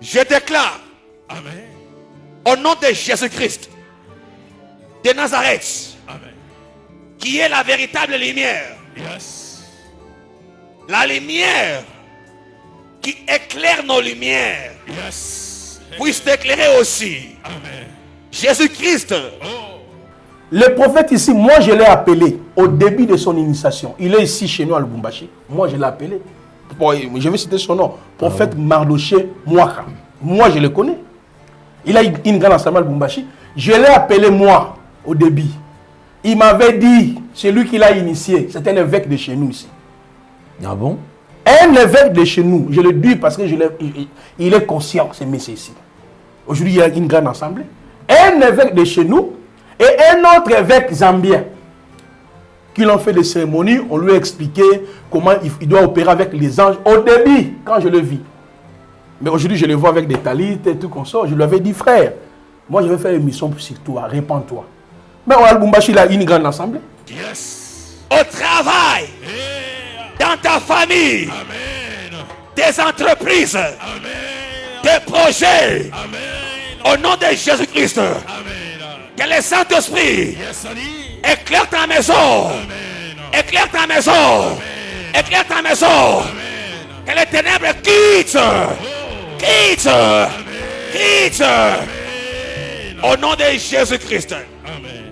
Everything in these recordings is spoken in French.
Je déclare, Amen. au nom de Jésus-Christ de Nazareth, Amen. qui est la véritable lumière, Yes. la lumière qui éclaire nos lumières, Yes. puisse t'éclairer aussi. Amen. Jésus-Christ, Oh. Le prophète ici, moi je l'ai appelé au début de son initiation. Il est ici chez nous à Lubumbashi. Moi je l'ai appelé. Bon, je vais citer son nom. Prophète Mardoché Mouaka. Moi je le connais. Il a une grande assemblée à Lubumbashi. Je l'ai appelé moi au début. Il m'avait dit, c'est lui qui l'a initié. C'est un évêque de chez nous ici. Ah bon? Un évêque de chez nous. Je le dis parce que il est conscient, ce monsieur ici. Aujourd'hui, il y a une grande assemblée. Un évêque de chez nous et un autre évêque zambien qui l'ont fait des cérémonies. On lui a expliqué comment il doit opérer avec les anges au début, quand je le vis. Mais aujourd'hui, je le vois avec des talites et tout comme ça. Je lui avais dit, frère, moi je vais faire une mission sur toi, répands-toi. Mais au Lubumbashi, il a une grande assemblée. Yes. au travail, dans ta famille, Amen. tes entreprises, Amen. tes projets, Amen. au nom de Jésus-Christ. Amen. Que le Saint-Esprit Yes, Ali. éclaire ta maison, Amen. éclaire ta maison, éclaire ta maison. Que les ténèbres quittent, quittent, quittent. Au nom de Jésus-Christ. Amen.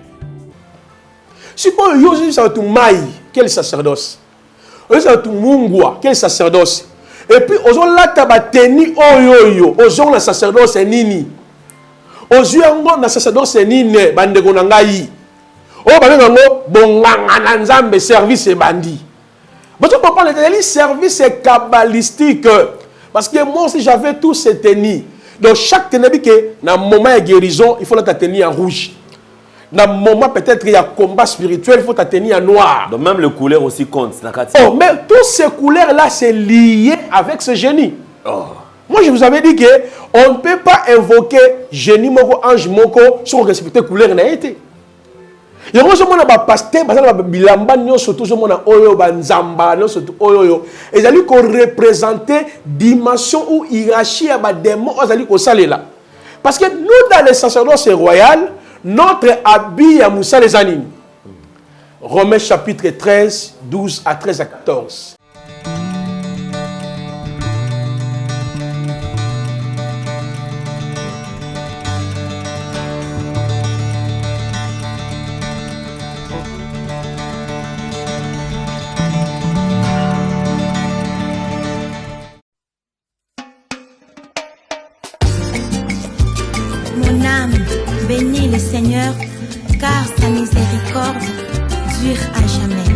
Si vous avez un maï, quel sacerdoce? Vous avez un mungwa, quel sacerdoce? Et puis, vous avez un teni oyoyo, vous avez un sacerdoce nini. Vous avez un sacerdoce nini, bandeko nangai. Vous avez un bonganga nzambe service bandi. Vous avez un service kabbalistique. Parce que moi aussi, j'avais tous ces tenis. Donc, chaque tenue, dans le moment de guérison, il faut la tenir en rouge. Dans le moment, peut-être, il y a combat spirituel, il faut la tenir en noir. Donc, même le couleur aussi compte. Oh, mais toutes ces couleurs-là, c'est lié avec ce génie. Oh. Moi, je vous avais dit qu'on ne peut pas invoquer génie, moko, ange, moko, sans respecter couleur n'a été. Il y a un pasteur, bilamba surtout oyo banzamba surtout oyo et ils ko représenter dimension ou hiérarchie à ba démon ils ko salela parce que nous dans le sacerdoce royal notre habit à Moussa les anime. Romains chapitre 13 12 à 13 à 14. Mon âme bénit le Seigneur, car sa miséricorde dure à jamais.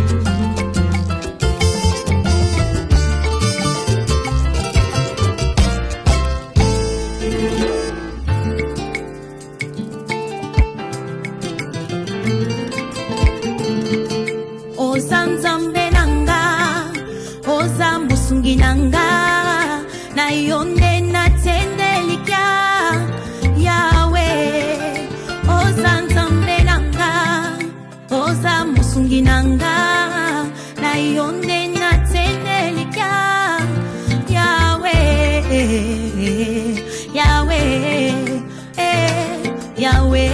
Oza nzambe nanga, oza musungi nanga, na yonde na tendelika. Yahweh, oza nzambe nanga, oza musungi nanga, na yonde na tendelika. Yahweh, Yahweh, Yahweh,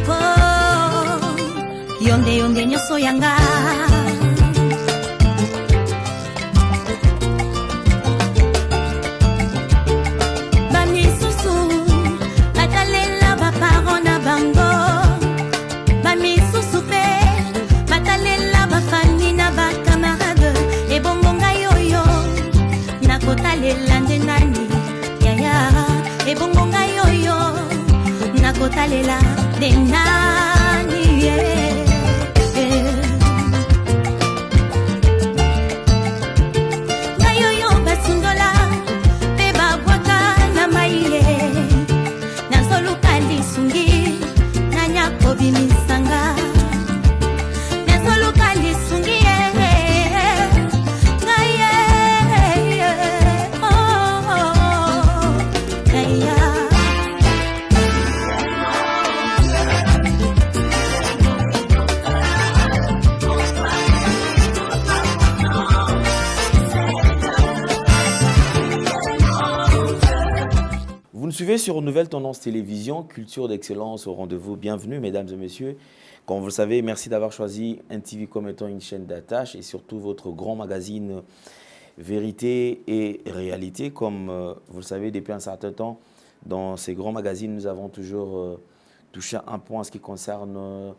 oh, yonde yonde nyoso yanga. Nakotalela de nani, nayoyo basundola pe babwaka na maye nazoluka lisungi nanyako bimisanga nazoluka lisungi suivez sur Nouvelle Tendance Télévision, culture d'excellence au rendez-vous. Bienvenue, mesdames et messieurs. Comme vous le savez, merci d'avoir choisi NTV comme étant une chaîne d'attache et surtout votre grand magazine Vérité et Réalité. Comme vous le savez, depuis un certain temps, dans ces grands magazines, nous avons toujours touché un point en ce qui concerne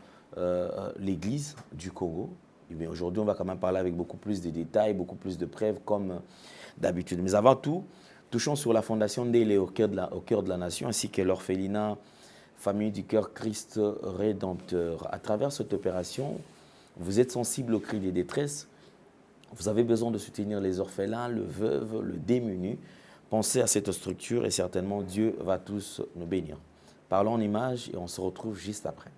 l'Église du Congo. Mais aujourd'hui, on va quand même parler avec beaucoup plus de détails, beaucoup plus de preuves comme d'habitude. Mais avant tout, touchons sur la fondation Ndélé au cœur de la nation, ainsi que l'orphelinat Famille du Cœur Christ Rédempteur. À travers cette opération, vous êtes sensible aux cris des détresses. Vous avez besoin de soutenir les orphelins, le veuve, le démuni. Pensez à cette structure et certainement Dieu va tous nous bénir. Parlons en images et on se retrouve juste après.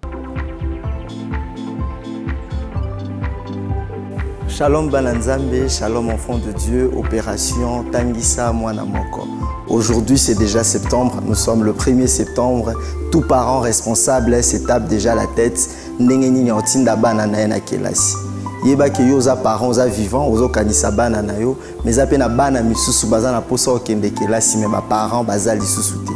Shalom Bananzambe, shalom enfant de Dieu, opération Tangisa Mwana Moko. Aujourd'hui c'est déjà septembre, nous sommes le 1er septembre. Tout parent responsable se tape déjà la tête. Ndengeni nyotinda bana na na kelasi. Yeba ke yo za parents za vivants, ozo kanisa bana na yo, mais apena bana misusu baza na posa okende kelasi mais ba parents baza lisusu te.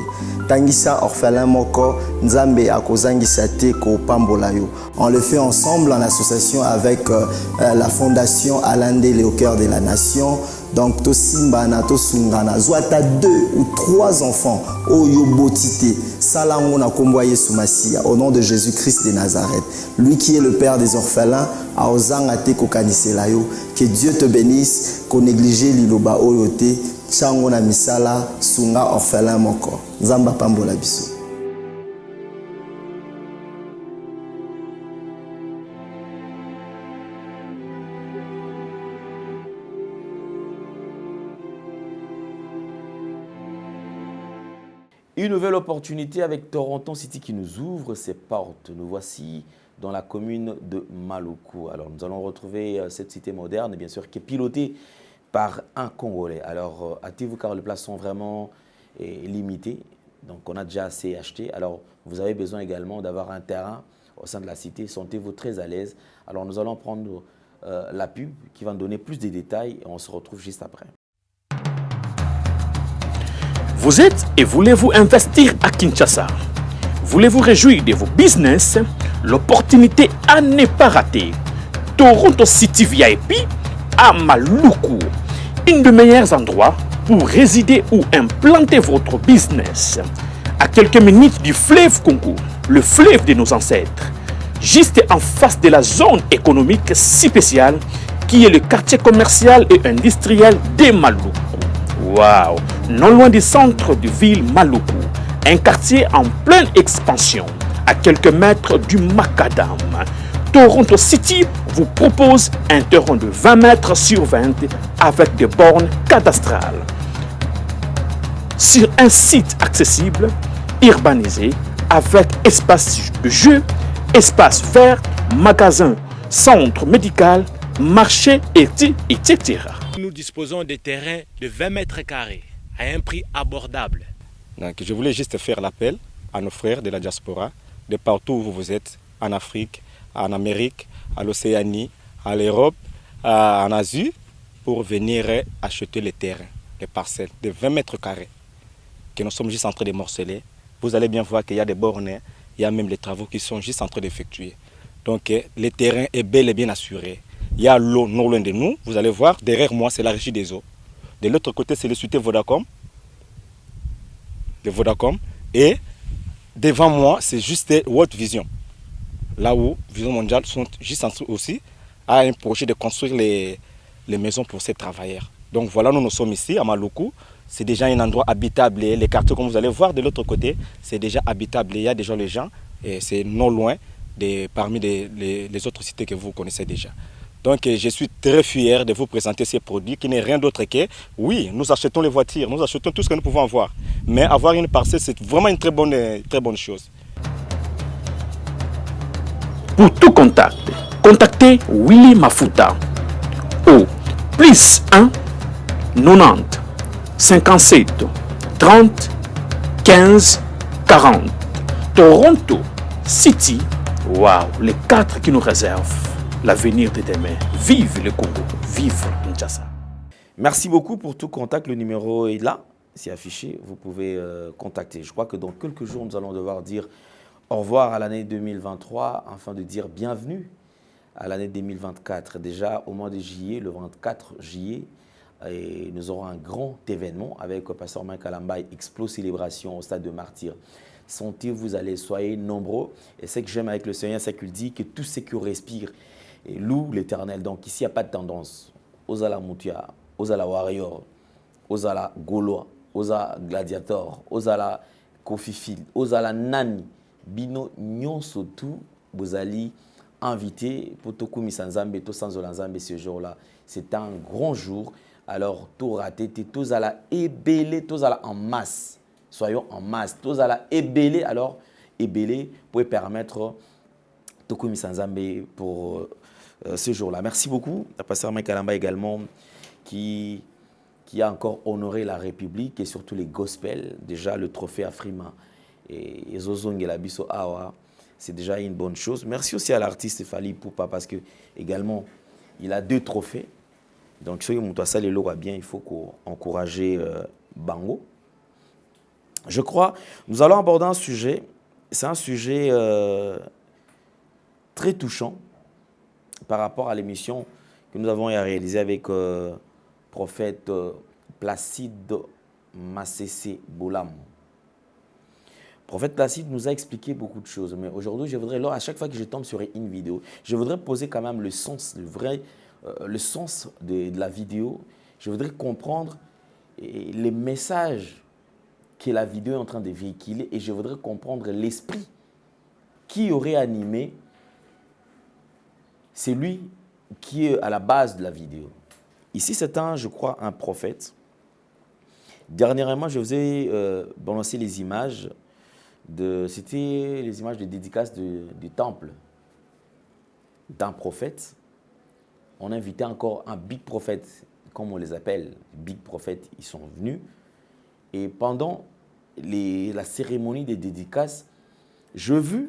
Tangisa orphelin moko nzambe akozangisa te ko pambola yo. On le fait ensemble en association avec la fondation Alain Ndélé au cœur de la nation. Donc to simba na to sungana zwata 2 ou 3 enfants oyo botité salango na kombo Yesu Masia au nom de Jésus-Christ de Nazareth. Lui qui est le père des orphelins a ozanga te ko kanisela yo. Que Dieu te bénisse, ko négliger liloba oyo te. Chango na misala sunga orphelin moko. Nzamba pambola biso. Une nouvelle opportunité avec Toronto City qui nous ouvre ses portes. Nous voici dans la commune de Maluku. Alors nous allons retrouver cette cité moderne, bien sûr, qui est pilotée par un Congolais. Alors, hâtez-vous car les places sont vraiment limitées. Donc, on a déjà assez acheté. Alors, vous avez besoin également d'avoir un terrain au sein de la cité. Sentez-vous très à l'aise. Alors, nous allons prendre la pub qui va nous donner plus de détails et on se retrouve juste après. Vous êtes et voulez-vous investir à Kinshasa? Voulez-vous réjouir de vos business? L'opportunité à ne pas rater. Toronto City VIP à Maluku, un des meilleurs endroits pour résider ou implanter votre business. À quelques minutes du fleuve Congo, le fleuve de nos ancêtres, juste en face de la zone économique si spéciale qui est le quartier commercial et industriel de Maluku. Waouh! Non loin du centre de ville Maluku, un quartier en pleine expansion, à quelques mètres du Macadam. Toronto City vous propose un terrain de 20 mètres sur 20 avec des bornes cadastrales. Sur un site accessible, urbanisé, avec espace de jeu, espace vert, magasin, centre médical, marché, etc. Nous disposons de terrains de 20 mètres carrés à un prix abordable. Donc, je voulais juste faire l'appel à nos frères de la diaspora, de partout où vous êtes, en Afrique, en Amérique, à l'Océanie, à l'Europe, en Asie, pour venir acheter les terrains, les parcelles de 20 mètres carrés que nous sommes juste en train de morceler. Vous allez bien voir qu'il y a des bornes, il y a même les travaux qui sont juste en train d'effectuer. Donc le terrain est bel et bien assuré. Il y a l'eau non loin de nous, vous allez voir, derrière moi c'est la régie des eaux. De l'autre côté c'est le société Vodacom, et devant moi c'est juste World Vision. Là où Vision Mondiale sont juste en train aussi à un projet de construire les maisons pour ces travailleurs. Donc voilà, nous sommes ici à Maluku. C'est déjà un endroit habitable. Et les quartiers, comme vous allez voir de l'autre côté, c'est déjà habitable. Il y a déjà les gens et c'est non loin parmi les autres cités que vous connaissez déjà. Donc je suis très fier de vous présenter ces produits qui n'est rien d'autre que, oui, nous achetons les voitures, nous achetons tout ce que nous pouvons avoir. Mais avoir une parcelle, c'est vraiment une très bonne chose. Pour tout contact, contactez Willy Mafuta au plus 1 90 57 30 15 40. Toronto City, waouh, les 4 qui nous réservent l'avenir de demain. Vive le Congo, vive Kinshasa. Merci beaucoup pour tout contact, le numéro est là. c'est affiché, vous pouvez contacter. Je crois que dans quelques jours, nous allons devoir dire au revoir à l'année 2023 afin de dire bienvenue à l'année 2024. Déjà au mois de juillet, le 24 juillet, et nous aurons un grand événement avec le pasteur Mike Alambay, Explo Célébration au stade de Martyrs. Sentez-vous aller, soyez nombreux. Et ce que j'aime avec le Seigneur, c'est qu'il dit que tout ce qui respire et loue l'Éternel. Donc ici, il n'y a pas de tendance. Osala Moutia, Osala Warrior, Osala Gaulois, Osala Gladiator, Osala Kofi, Osala Nani, Bino Nyonso tout, Bozali invité pour Toku Misanzambe, to Sanzolanzambe ce jour-là. C'est un grand jour. Alors, tout raté, tous à la ébélé, tous à la en masse. Soyons en masse. Tous à la ébélé, alors, ébélé pour permettre Toku Misanzambe pour ce jour-là. Merci beaucoup à pasteur Mike Alamba également qui a encore honoré la République et surtout les gospels. Déjà, le trophée Afrima et Zozong et la Bisso Awa, c'est déjà une bonne chose. Merci aussi à l'artiste Fali Poupa parce que également, il a 2 trophées. Donc, si vous avez le bien, il faut encourager Bango. Je crois, nous allons aborder un sujet, c'est un sujet très touchant par rapport à l'émission que nous avons réalisée avec prophète Placide Massessé Boulam. Prophète Placide nous a expliqué beaucoup de choses, mais aujourd'hui, je voudrais, à chaque fois que je tombe sur une vidéo, je voudrais poser quand même le sens, le sens de la vidéo. Je voudrais comprendre les messages que la vidéo est en train de véhiculer et je voudrais comprendre l'esprit qui aurait animé celui qui est à la base de la vidéo. Ici, c'est je crois, un prophète. Dernièrement, je vous ai balancé les images, c'était les images de dédicace du temple d'un prophète. On a invité encore un big prophète, comme on les appelle, big prophètes, ils sont venus. Et pendant la cérémonie des dédicaces, je vis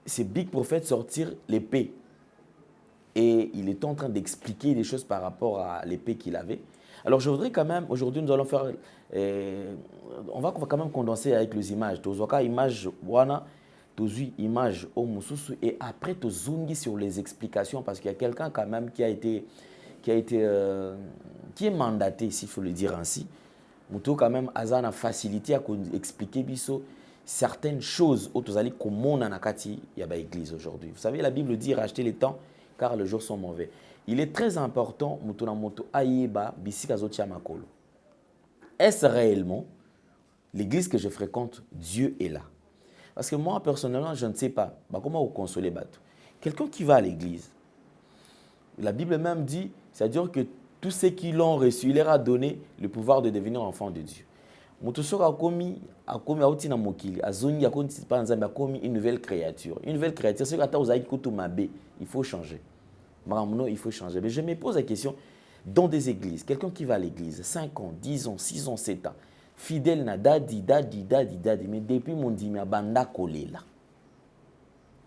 ces big prophètes sortir l'épée. Et il était en train d'expliquer des choses par rapport à l'épée qu'il avait. Alors je voudrais quand même, aujourd'hui nous allons faire, on va quand même condenser avec les images. Tozoka image wana, tozu image au mususu et après tozungi sur les explications parce qu'il y a quelqu'un quand même qui est mandaté, s'il faut le dire ainsi. Muto quand même azana facilité à expliquer biso certaines choses au tozali komona nakati yaba église aujourd'hui. Vous savez la Bible dit racheter les temps car les jours sont mauvais. Il est très important, Mutuna Moto Ayeba, Bisikazotia Makolo. Est-ce réellement l'église que je fréquente, Dieu est là? Parce que moi, personnellement, je ne sais pas. Comment vous consoler Batou? Quelqu'un qui va à l'église, la Bible même dit, c'est-à-dire que tous ceux qui l'ont reçu, il leur a donné le pouvoir de devenir enfant de Dieu. Moutosoko a commis Aoutina Mokili, Azoni a commis une nouvelle créature. Une nouvelle créature, c'est quand vous avez écouté Mabé, il faut changer. Il faut changer. Mais je me pose la question, dans des églises, quelqu'un qui va à l'église, 5 ans, 10 ans, 6 ans, 7 ans, fidèle na dadi, mais depuis mon dit, mais abanda kolela.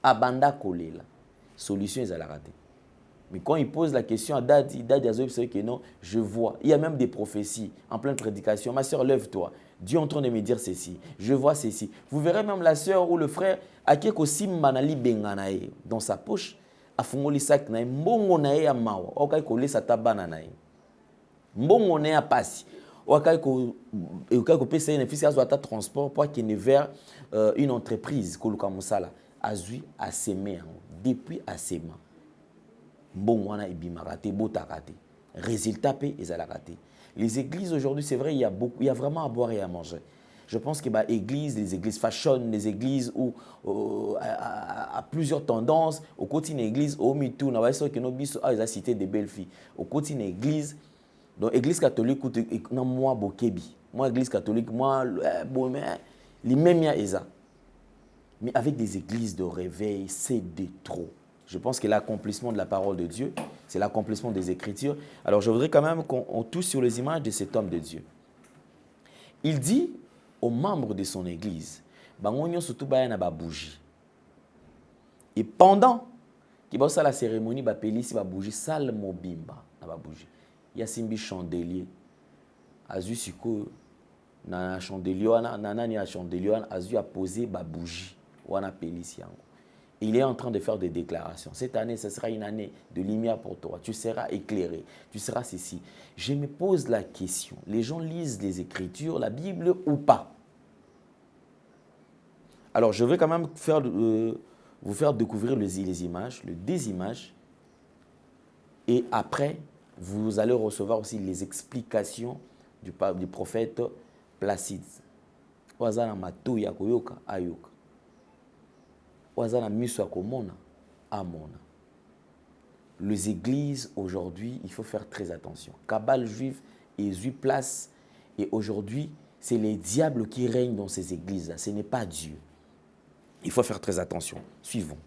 Abanda kolela. Solution, ils allaient rater. Mais quand il pose la question à Dadi a dit que non, je vois. Il y a même des prophéties en pleine prédication. Ma soeur, lève-toi. Dieu est en train de me dire ceci. Je vois ceci. Vous verrez même la soeur ou le frère, Akeko Simmanali Benganae, dans sa poche, a fongoli sak nae, mbongo nae ya mawa, okai ko lesa tabana nae. Mbongo nae ya pasi. Okai ko pesa une fils à transport pour qu'il ne vers une entreprise, Koluka Musala, azui a semé, depuis a semé. Bon, on a raté, raté. Résultat, ils ont raté. Les églises aujourd'hui, c'est vrai, il y a vraiment à boire et à manger. Je pense que les églises fashion, les églises où à plusieurs tendances, au côté d'une église, au MeToo, on a cité des belles filles. Au côté d'une église, donc église catholique, non moi bokebi, moi église catholique, moi bon mais les mêmes ya eza. Mais avec des églises de réveil, c'est de trop. Je pense que l'accomplissement de la parole de Dieu, c'est l'accomplissement des Écritures. Alors, je voudrais quand même qu'on touche sur les images de cet homme de Dieu. Il dit aux membres de son église, surtout bougie. Et pendant qu'il va la cérémonie, bougie, sal mobimba, bougie. ya simbi chandelier azu siko na chandelier wana na nani ya chandelier wana azu a posé ba bougie wana pelisi yango. Il est en train de faire des déclarations. Cette année, ce sera une année de lumière pour toi. Tu seras éclairé. Tu seras ceci. Je me pose la question. Les gens lisent les Écritures, la Bible ou pas? Alors, je vais quand même vous faire découvrir les images, des images. Et après, vous allez recevoir aussi les explications du prophète Placide. Wazana matuya koyoka ayoka. Les églises aujourd'hui, il faut faire très attention. Cabale juive est eu place et aujourd'hui, c'est les diables qui règnent dans ces églises-là. Ce n'est pas Dieu. Il faut faire très attention. Suivons.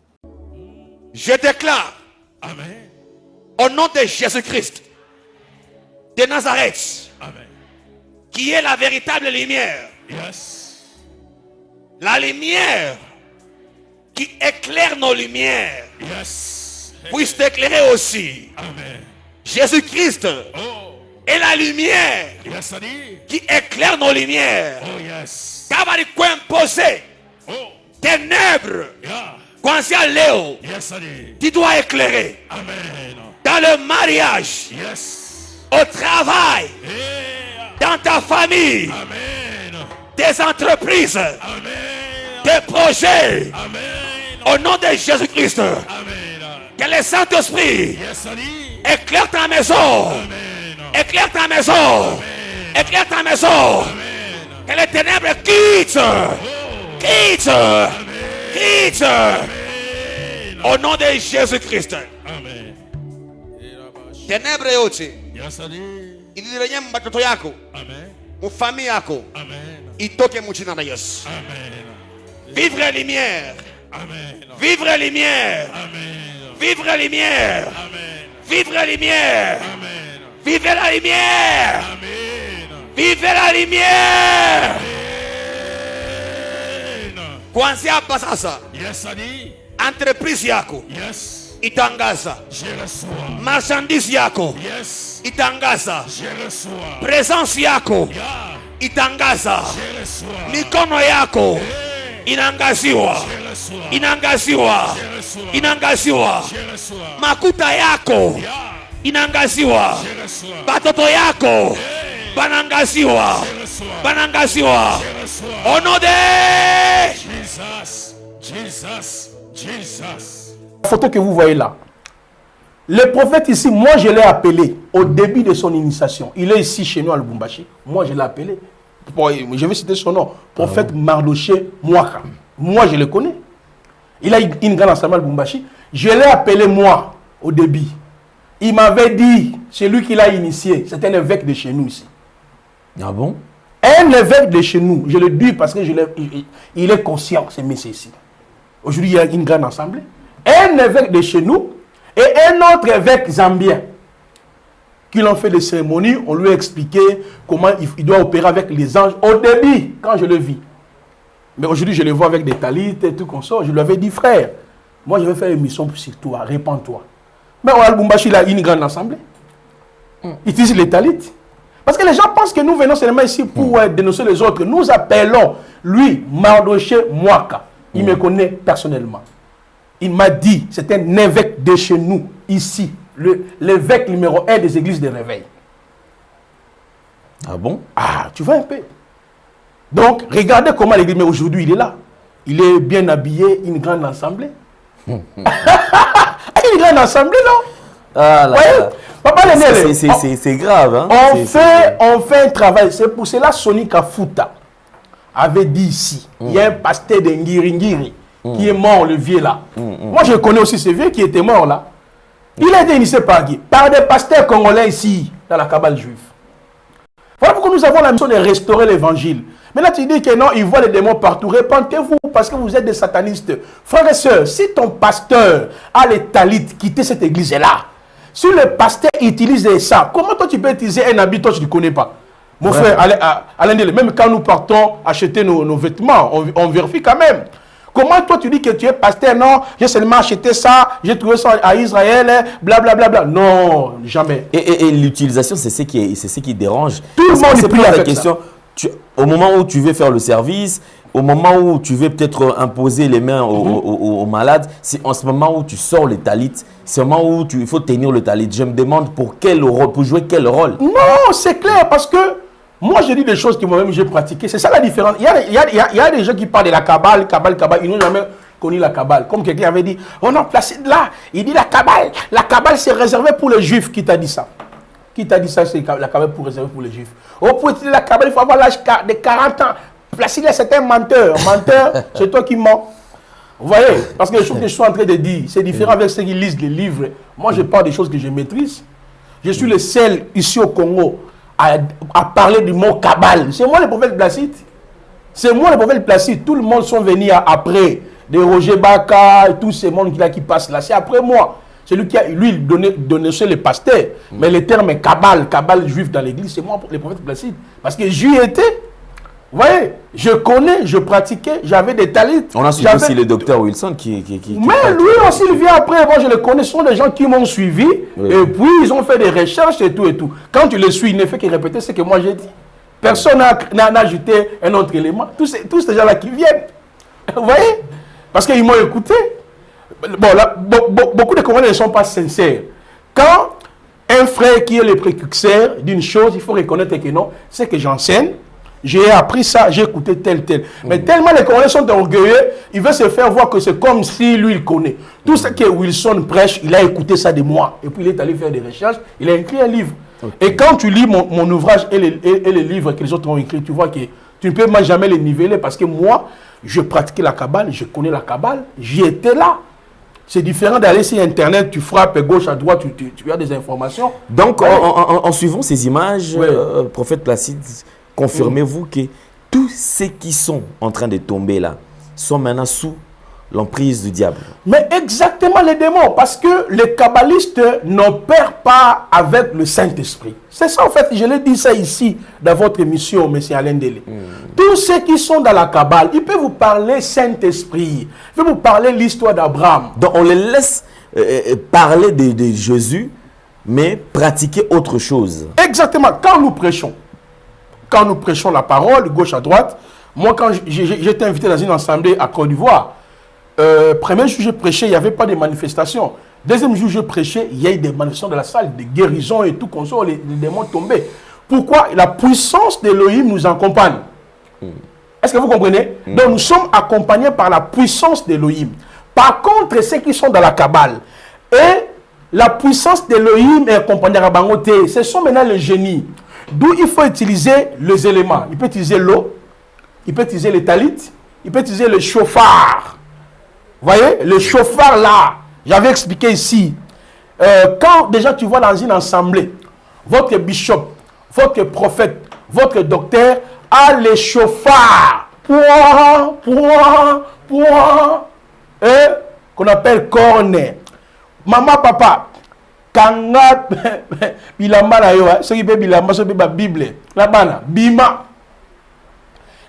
Je déclare, Amen. au nom de Jésus-Christ de Nazareth, Amen. qui est la véritable lumière, Yes. la lumière qui éclaire nos lumières, Yes. puisse t'éclairer aussi. Amen. Jésus-Christ Oh. est la lumière Yes, Adi. qui éclaire nos lumières. Oh, yes. Kabari imposé, Oh. ténèbres, Yeah. Kwanzia Léo, Yes, Adi. tu dois éclairer. Amen. Dans le mariage, Yes. au travail, Yeah. dans ta famille, Amen. tes entreprises, Amen. tes projets. Amen. Au nom de Jésus-Christ, Amen. que le Saint-Esprit Yes, Adi. éclaire ta maison. Amen. Éclaire ta maison. Éclaire ta maison. Amen. Que les ténèbres quittent. Quitte. Quitte. Amen. Au nom de Jésus-Christ. Amen. Ténèbres yote Yes, Adi. ilirenye mbatoto yako, Amen. mufami yako, Amen. itoke mujina na Yesu. Amen. Vivre lumière. Amen. Vivre lumière. Amen. Vivre lumière. Amen. Vivre lumière. Amen. Vivre la lumière. Amen. Vivre la lumière. Amen. Kuanzia hapa sasa, Yes, Adi. entreprise yako Yes. itangaza, Je reçois. marchandise yako Yes. itangaza, Je reçois. presence yako Yeah. itangaza, Je reçois. mikono yako inangaziwa, Je reçois. inangaziwa, Je reçois. inangaziwa, Je reçois. makuta yako Yeah. inangaziwa, Je reçois. batoto yako banangaziwa, Je reçois. banangaziwa. Je reçois. Au nom de Jesus. Jesus. Jesus. La photo que vous voyez là, le prophète ici, moi je l'ai appelé au début de son initiation. Il est ici chez nous à Lubumbashi. Moi je l'ai appelé. Bon, je vais citer son nom. Prophète Mardoché Mouaka. Moi je le connais. Il a une grande assemblée à Lubumbashi. Je l'ai appelé moi au début. Il m'avait dit, c'est lui qui l'a initié. C'est un évêque de chez nous ici. Ah bon? Un évêque de chez nous. Je le dis parce que il est conscient, ce monsieur ici. Aujourd'hui, il y a une grande assemblée. Un évêque de chez nous et un autre évêque zambien qui l'ont fait des cérémonies. On lui a expliqué comment il doit opérer avec les anges au début, quand je le vis. Mais aujourd'hui, je le vois avec des talites et tout comme ça. Je lui avais dit, frère, moi je vais faire une mission sur toi, répands-toi. Mais au Lubumbashi, il a une grande assemblée. Il utilise les talites. Parce que les gens pensent que nous venons seulement ici pour dénoncer les autres. Nous appelons lui, Mardoché Mouaka. Il me connaît personnellement. Il m'a dit, c'est un évêque de chez nous, ici, l'évêque numéro 1 des églises de réveil. Ah bon? Ah, tu vois un peu. Donc, regardez comment l'église, mais aujourd'hui, il est là. Il est bien habillé, une grande assemblée. Une grande assemblée, non? Ah là Ouais. là. Papa, C'est grave. Hein? On fait un travail. C'est pour cela que Soni Kafuta avait dit ici, il y a un pasteur de Ngiri qui est mort, le vieux là. Moi, je connais aussi ce vieux qui était mort là. Il a été initié par qui? Par des pasteurs congolais ici, dans la cabale juive. Voilà pourquoi nous avons la mission de restaurer l'évangile. Mais là, tu dis que non, ils voient les démons partout. Répentez-vous parce que vous êtes des satanistes. Frères et sœurs, si ton pasteur a les talites, quittez cette église-là. Si le pasteur utilise ça, comment toi tu peux utiliser un habit, toi tu ne connais pas? Mon frère, Alain, même quand nous partons acheter nos vêtements, on vérifie quand même. Comment toi tu dis que tu es pasteur? Non, j'ai seulement acheté ça, j'ai trouvé ça à Israël, blablabla. Bla, bla, bla. Non, jamais. Et l'utilisation, c'est ce qui dérange. Tout le monde est pris la avec question. Au moment où tu veux faire le service, au moment où tu veux peut-être imposer les mains aux malades, c'est en ce moment où tu sors le talit, c'est au moment où il faut tenir le talit. Je me demande pour jouer quel rôle. Non, c'est clair, parce que moi, je dis des choses que moi-même j'ai pratiquées. C'est ça la différence. Il y a des gens qui parlent de la Kabbale, ils n'ont jamais connu la Kabbale. Comme quelqu'un avait dit, oh non, Placide là, il dit la Kabbale c'est réservé pour les Juifs. Qui t'a dit ça? Qui t'a dit ça, c'est la Kabbale pour réserver pour les Juifs? Oh, pour utiliser la Kabbale, il faut avoir l'âge de 40 ans. Placide, c'est un menteur. Menteur, c'est toi qui mens. Vous voyez? Parce que les choses que je suis en train de dire, c'est différent avec ceux qui lisent les livres. Moi, je parle des choses que je maîtrise. Je suis le seul ici au Congo à parler du mot Kabbale. C'est moi le prophète Placide. C'est moi le prophète Placide. Tout le monde sont venus après. Des Roger Baka et tous ces mondes qui passent là. C'est après moi. C'est lui qui a, lui, donné chez les pasteurs. Mais le terme Kabbale juif dans l'église, c'est moi le prophète Placide. Parce que j'y étais. Vous voyez, je connais, je pratiquais, j'avais des talents. On a suivi aussi le docteur Wilson qui mais lui aussi, il vient après. Moi, je le connais. Ce sont des gens qui m'ont suivi. Oui. Et puis, ils ont fait des recherches et tout et tout. Quand tu le suis, il ne fait que répéter ce que moi j'ai dit. Personne n'a ajouté un autre élément. Tous ces gens-là qui viennent. Vous voyez? Parce qu'ils m'ont écouté. Bon, là, beaucoup de Congolais ne sont pas sincères. Quand un frère qui est le précurseur d'une chose, il faut reconnaître que non, c'est que j'enseigne. J'ai appris ça, j'ai écouté tel. Mais tellement les Congolais sont orgueilleux, ils veulent se faire voir que c'est comme si lui, il connaît. Tout ce que Wilson prêche, il a écouté ça de moi. Et puis il est allé faire des recherches, il a écrit un livre. Okay. Et quand tu lis mon ouvrage et les livres que les autres ont écrits, tu vois que tu ne peux jamais les niveler parce que moi, je pratiquais la Kabbale, je connais la Kabbale, j'y étais là. C'est différent d'aller sur Internet, tu frappes gauche à droite, tu as des informations. Donc, en suivant ces images, prophète Placide, confirmez-vous que tous ceux qui sont en train de tomber là sont maintenant sous l'emprise du diable? Mais exactement les démons, parce que les kabbalistes n'opèrent pas avec le Saint-Esprit. C'est ça en fait, je l'ai dit ça ici dans votre émission, M. Alain Délé. Tous ceux qui sont dans la Kabbale, ils peuvent vous parler Saint-Esprit, ils peuvent vous parler l'histoire d'Abraham. Donc on les laisse parler de Jésus, mais pratiquer autre chose. Exactement, quand nous prêchons la parole, gauche à droite, moi quand j'étais invité dans une assemblée à Côte d'Ivoire, premier jour je prêchais, il n'y avait pas de manifestation. Deuxième jour je prêchais, il y a eu des manifestations dans la salle, des guérisons et tout, comme ça, les démons tombaient. Pourquoi? La puissance d'Elohim nous accompagne. Est-ce que vous comprenez? Donc nous sommes accompagnés par la puissance d'Elohim. Par contre, ceux qui sont dans la Kabbale, et la puissance d'Elohim est accompagnée à Bangote, ce sont maintenant les génies. D'où il faut utiliser les éléments. Il peut utiliser l'eau, il peut utiliser les talits, il peut utiliser le chauffard. Vous voyez, le chauffard là, j'avais expliqué ici. Quand déjà tu vois dans une assemblée, votre bishop, votre prophète, votre docteur a les chauffards. Qu'on appelle cornet. Maman, papa. Kanga bilamba na yo, ceux qui peut bilamba, ceux qui peut Bible, la bana, bima.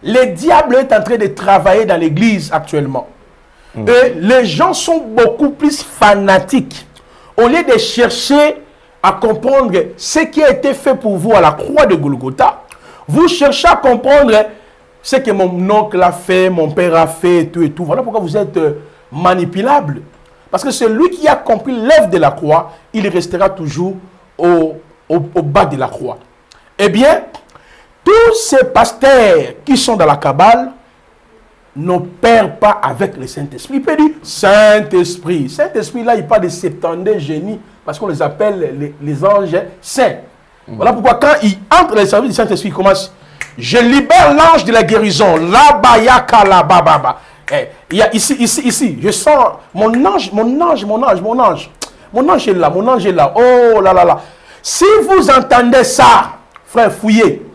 Le diable est en train de travailler dans l'église actuellement. Et les gens sont beaucoup plus fanatiques. Au lieu de chercher à comprendre ce qui a été fait pour vous à la croix de Golgotha, vous cherchez à comprendre ce que mon oncle a fait, mon père a fait, et tout. Voilà pourquoi vous êtes manipulable. Parce que celui qui a accompli l'œuvre de la croix, il restera toujours au bas de la croix. Eh bien, tous ces pasteurs qui sont dans la Kabbale n'opèrent pas avec le Saint-Esprit. Il peut dire Saint-Esprit. Saint-Esprit, là, il parle de 72 génies parce qu'on les appelle les anges saints. Voilà pourquoi quand il entre dans le service du Saint-Esprit, il commence. Je libère l'ange de la guérison. Là-bas, yaka, là-bas, baba. Il y a ici, je sens mon ange est là, oh là là là. Si vous entendez ça, frère, fouillez.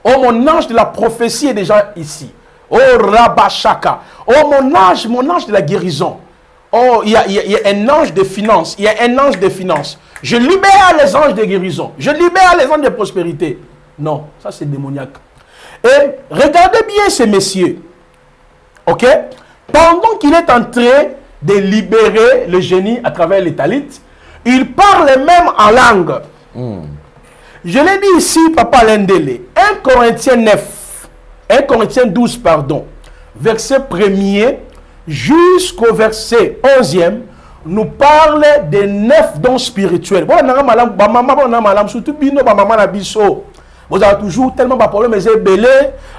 Oh, mon ange de la prophétie est déjà ici. Oh, Rabashaka. Oh, mon ange de la guérison. Oh, il y a un ange de finance, il y a un ange de finance. Je libère les anges de guérison, je libère les anges de prospérité. Non, ça c'est démoniaque. Et regardez bien ces messieurs. Ok? Pendant qu'il est en train de libérer le génie à travers les talites, il parle même en langue. Je l'ai dit ici, Papa Lendele, 1 Corinthiens 9, 1 Corinthiens 12, pardon, verset 1er jusqu'au verset 11e, nous parle des 9 dons spirituels. Vous avez toujours tellement de problèmes, mais belé,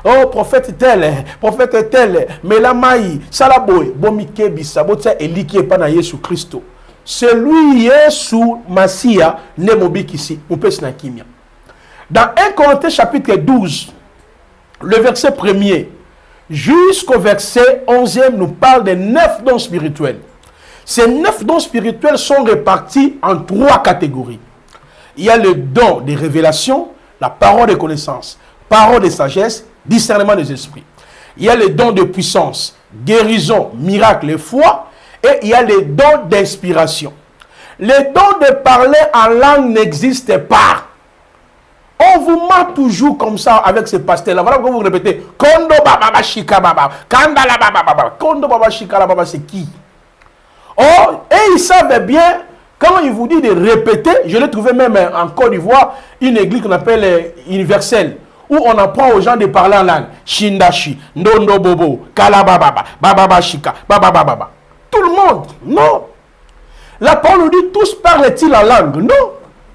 oh, prophète tel, mais la maï, salaboy, bomike bisabotsa, eliki pas na Yesu Christo. Celui Yesu Masia, ne mobik ici, on peut se nakimia. Dans 1 Corinthiens chapitre 12, le verset 1er jusqu'au verset 11e, nous parle des 9 dons spirituels. Ces 9 dons spirituels sont répartis en 3 catégories. Il y a le don de révélation, la parole de connaissance, parole de sagesse, discernement des esprits. Il y a le don de puissance, guérison, miracle et foi. Et il y a les dons d'inspiration. Les dons de parler en langue n'existent pas. On vous ment toujours comme ça avec ces pasteurs-là. Voilà pourquoi vous répétez Kondo Baba Shika Baba, Kandala Baba. Kondo Baba Shika Baba, c'est qui? Oh, et ils savent bien, quand ils vous disent de répéter, je l'ai trouvé même en Côte d'Ivoire, une église qu'on appelle universelle, où on apprend aux gens de parler en langue. Shindashi, Ndondo Bobo, Kalababa, Baba Shika, Baba. Tout le monde, non. La parole nous dit, tous parlent-ils en langue? Non.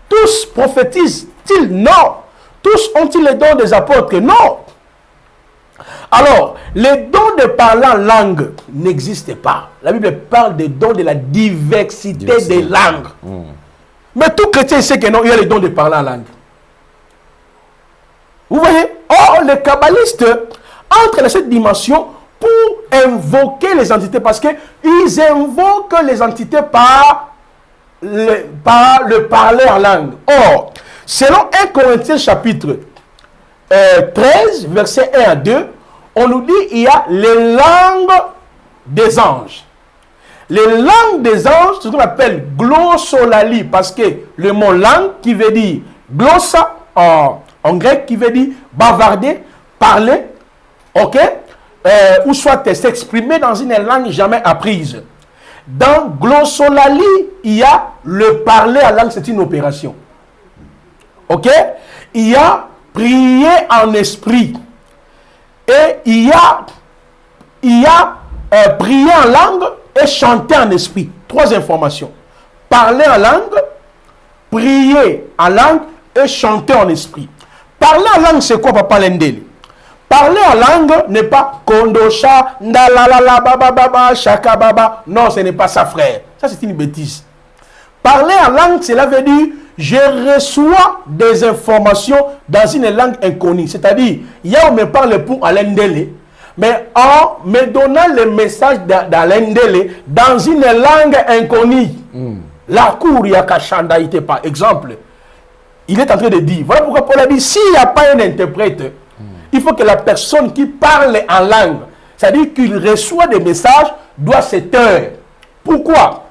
Tous prophétisent-ils? Non. Tous ont-ils les dons des apôtres? Non. Alors, les dons de parler en langue n'existent pas. La Bible parle des dons de la diversité des langues. Mais tout chrétien sait que non, il y a les dons de parler en langue. Vous voyez? Or, les kabbalistes entrent dans cette dimension pour invoquer les entités, parce qu'ils invoquent les entités par le parler en langue. Or, selon 1 Corinthiens chapitre 13, verset 1 à 2, on nous dit il y a les langues des anges. Les langues des anges, c'est ce qu'on appelle glossolalie, parce que le mot langue qui veut dire glossa en grec, qui veut dire bavarder, parler, ok? Ou soit s'exprimer dans une langue jamais apprise. Dans glossolalie, il y a le parler en langue, c'est une opération. Ok? Il y a prier en esprit. Et il y a prier en langue et chanter en esprit. 3 informations. Parler en langue, prier en langue et chanter en esprit. Parler en langue, c'est quoi, Papa Lendele? Parler en langue n'est pas kondosha, ndalalala, baba, shaka baba. Non, ce n'est pas ça, frère. Ça, c'est une bêtise. Parler en langue, cela veut dire je reçois des informations dans une langue inconnue. C'est-à-dire, il y a on me parle pour Alendele, mais en me donnant le message d'Alendele dans une langue inconnue. La cour, il y a Kachandaïté, par exemple. Il est en train de dire, voilà pourquoi Paul a dit, s'il n'y a pas un interprète, il faut que la personne qui parle en langue, c'est-à-dire qu'il reçoit des messages, doit se taire. Pourquoi?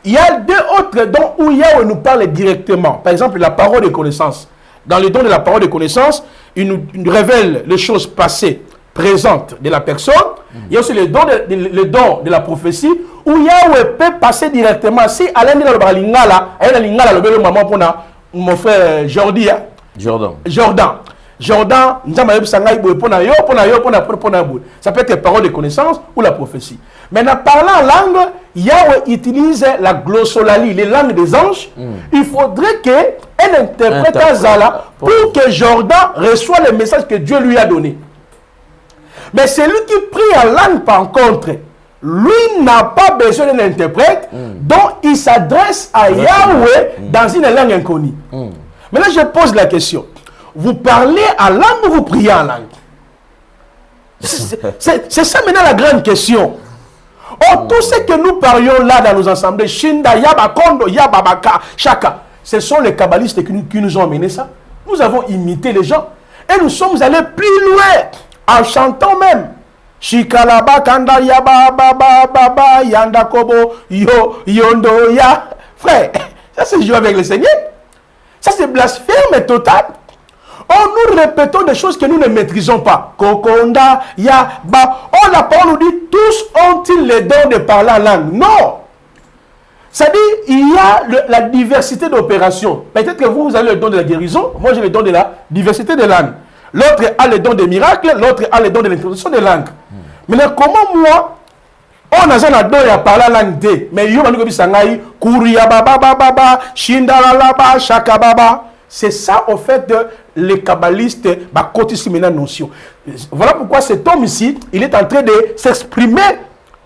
Il y a 2 autres dons où Yahweh nous parle directement. Par exemple, la parole de connaissance. Dans le don de la parole de connaissance, il nous révèle les choses passées, présentes de la personne. Il y a aussi le don de la prophétie, où Yahweh peut passer directement. Si Alain dit le lingala, le maman pour mon frère Jordan, ça peut être parole de connaissance ou la prophétie. Maintenant, parlant en langue, Yahweh utilise la glossolalie, les langues des anges. Il faudrait qu'un interprète Zala pour que Jordan reçoive le message que Dieu lui a donné. Mais celui qui prie en langue, par contre, lui n'a pas besoin d'un interprète, donc il s'adresse à Yahweh dans une langue inconnue. Maintenant, je pose la question. Vous parlez en langue ou vous priez en langue? C'est ça maintenant la grande question. Or, tout ce que nous parlions là dans nos assemblées, Shinda, Yaba, Kondo, Yaba, Baka, Shaka, ce sont les kabbalistes qui nous ont amené ça. Nous avons imité les gens. Et nous sommes allés plus loin, en chantant même. Shikalaba, Kanda, Yaba, Baba, Baba, Yanda, Kobo, Yo, Yondo, Ya. Frère, ça c'est jouer avec le Seigneur. Ça c'est blasphème total. nous répétons des choses que nous ne maîtrisons pas. Kokonda, Yaba. Oh, la parole nous dit, tous ont-ils les dons de parler en langue? Non. C'est-à-dire, il y a la diversité d'opérations. Peut-être que vous avez le don de la guérison, moi j'ai le don de la diversité des langues. L'autre a le don des miracles, l'autre a le don de l'introduction des langues. Maintenant, comment moi, on a un don à parler la langue de, mais il y a un sangai, Kouria baba baba, Shindaralaba, Shakababa. C'est ça, en fait, les kabbalistes, la notion. Voilà pourquoi cet homme ici, il est en train de s'exprimer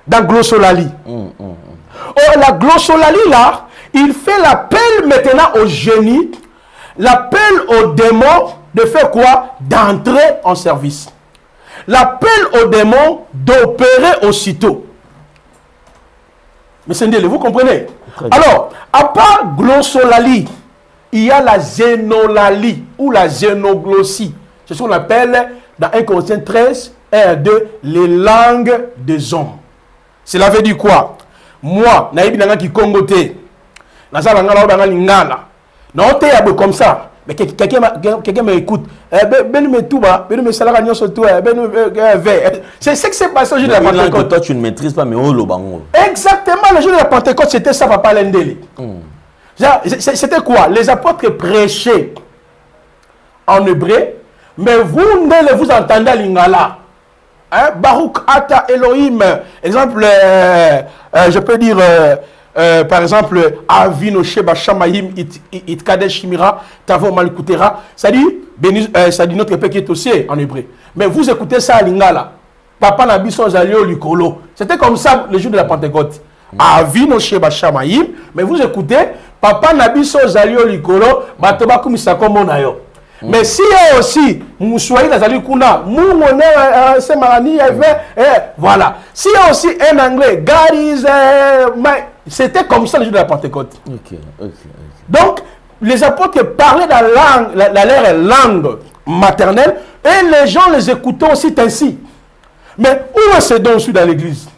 dans glossolalie. Or, la glossolalie, là, il fait l'appel maintenant au génie, l'appel aux démons de faire quoi? D'entrer en service. L'appel aux démons d'opérer aussitôt. Mais c'est vous comprenez? Alors, à part glossolalie, il y a la zénolalie ou la zénoglossie. C'est ce qu'on appelle dans 1 Corinthiens 13, 1 à 2, les langues des hommes. Cela veut dire quoi? Moi, naïbi nanga qui congoté, nazala ngala ou lingala, non t'es comme ça, mais quelqu'un m'écoute, ben me touba, ben me salaka nyon sur toi, c'est ce qui s'est passé au jour de la Pentecôte. Toi tu ne maîtrises pas, mais on le bango. Exactement, le jour de la Pentecôte, c'était ça, papa Lendeli. C'était quoi? Les apôtres prêchaient en hébreu, mais vous ne vous entendez à lingala. Baruch Ata Elohim, exemple, je peux dire, par exemple, Avino Sheba Shamayim It Kadesh Shimira Tavo Malkutera, ça dit notre Père qui est aussi en hébreu. Mais vous écoutez ça à Lingala, Papa Nabiso Zalio Likolo. C'était comme ça le jour de la Pentecôte. Avino Sheba Shamayim, mais vous écoutez, Papa Nabiso Zalio Likolo, Batoba Kumisako Monayo. Mais si aussi, Moussoui, Nazali Kuna, voilà. Si aussi un anglais, God is, c'était comme ça le jour de la Pentecôte. Donc, les apôtres parlaient la langue maternelle et les gens les écoutaient aussi ainsi. Mais où est ce don aussi dans l'église?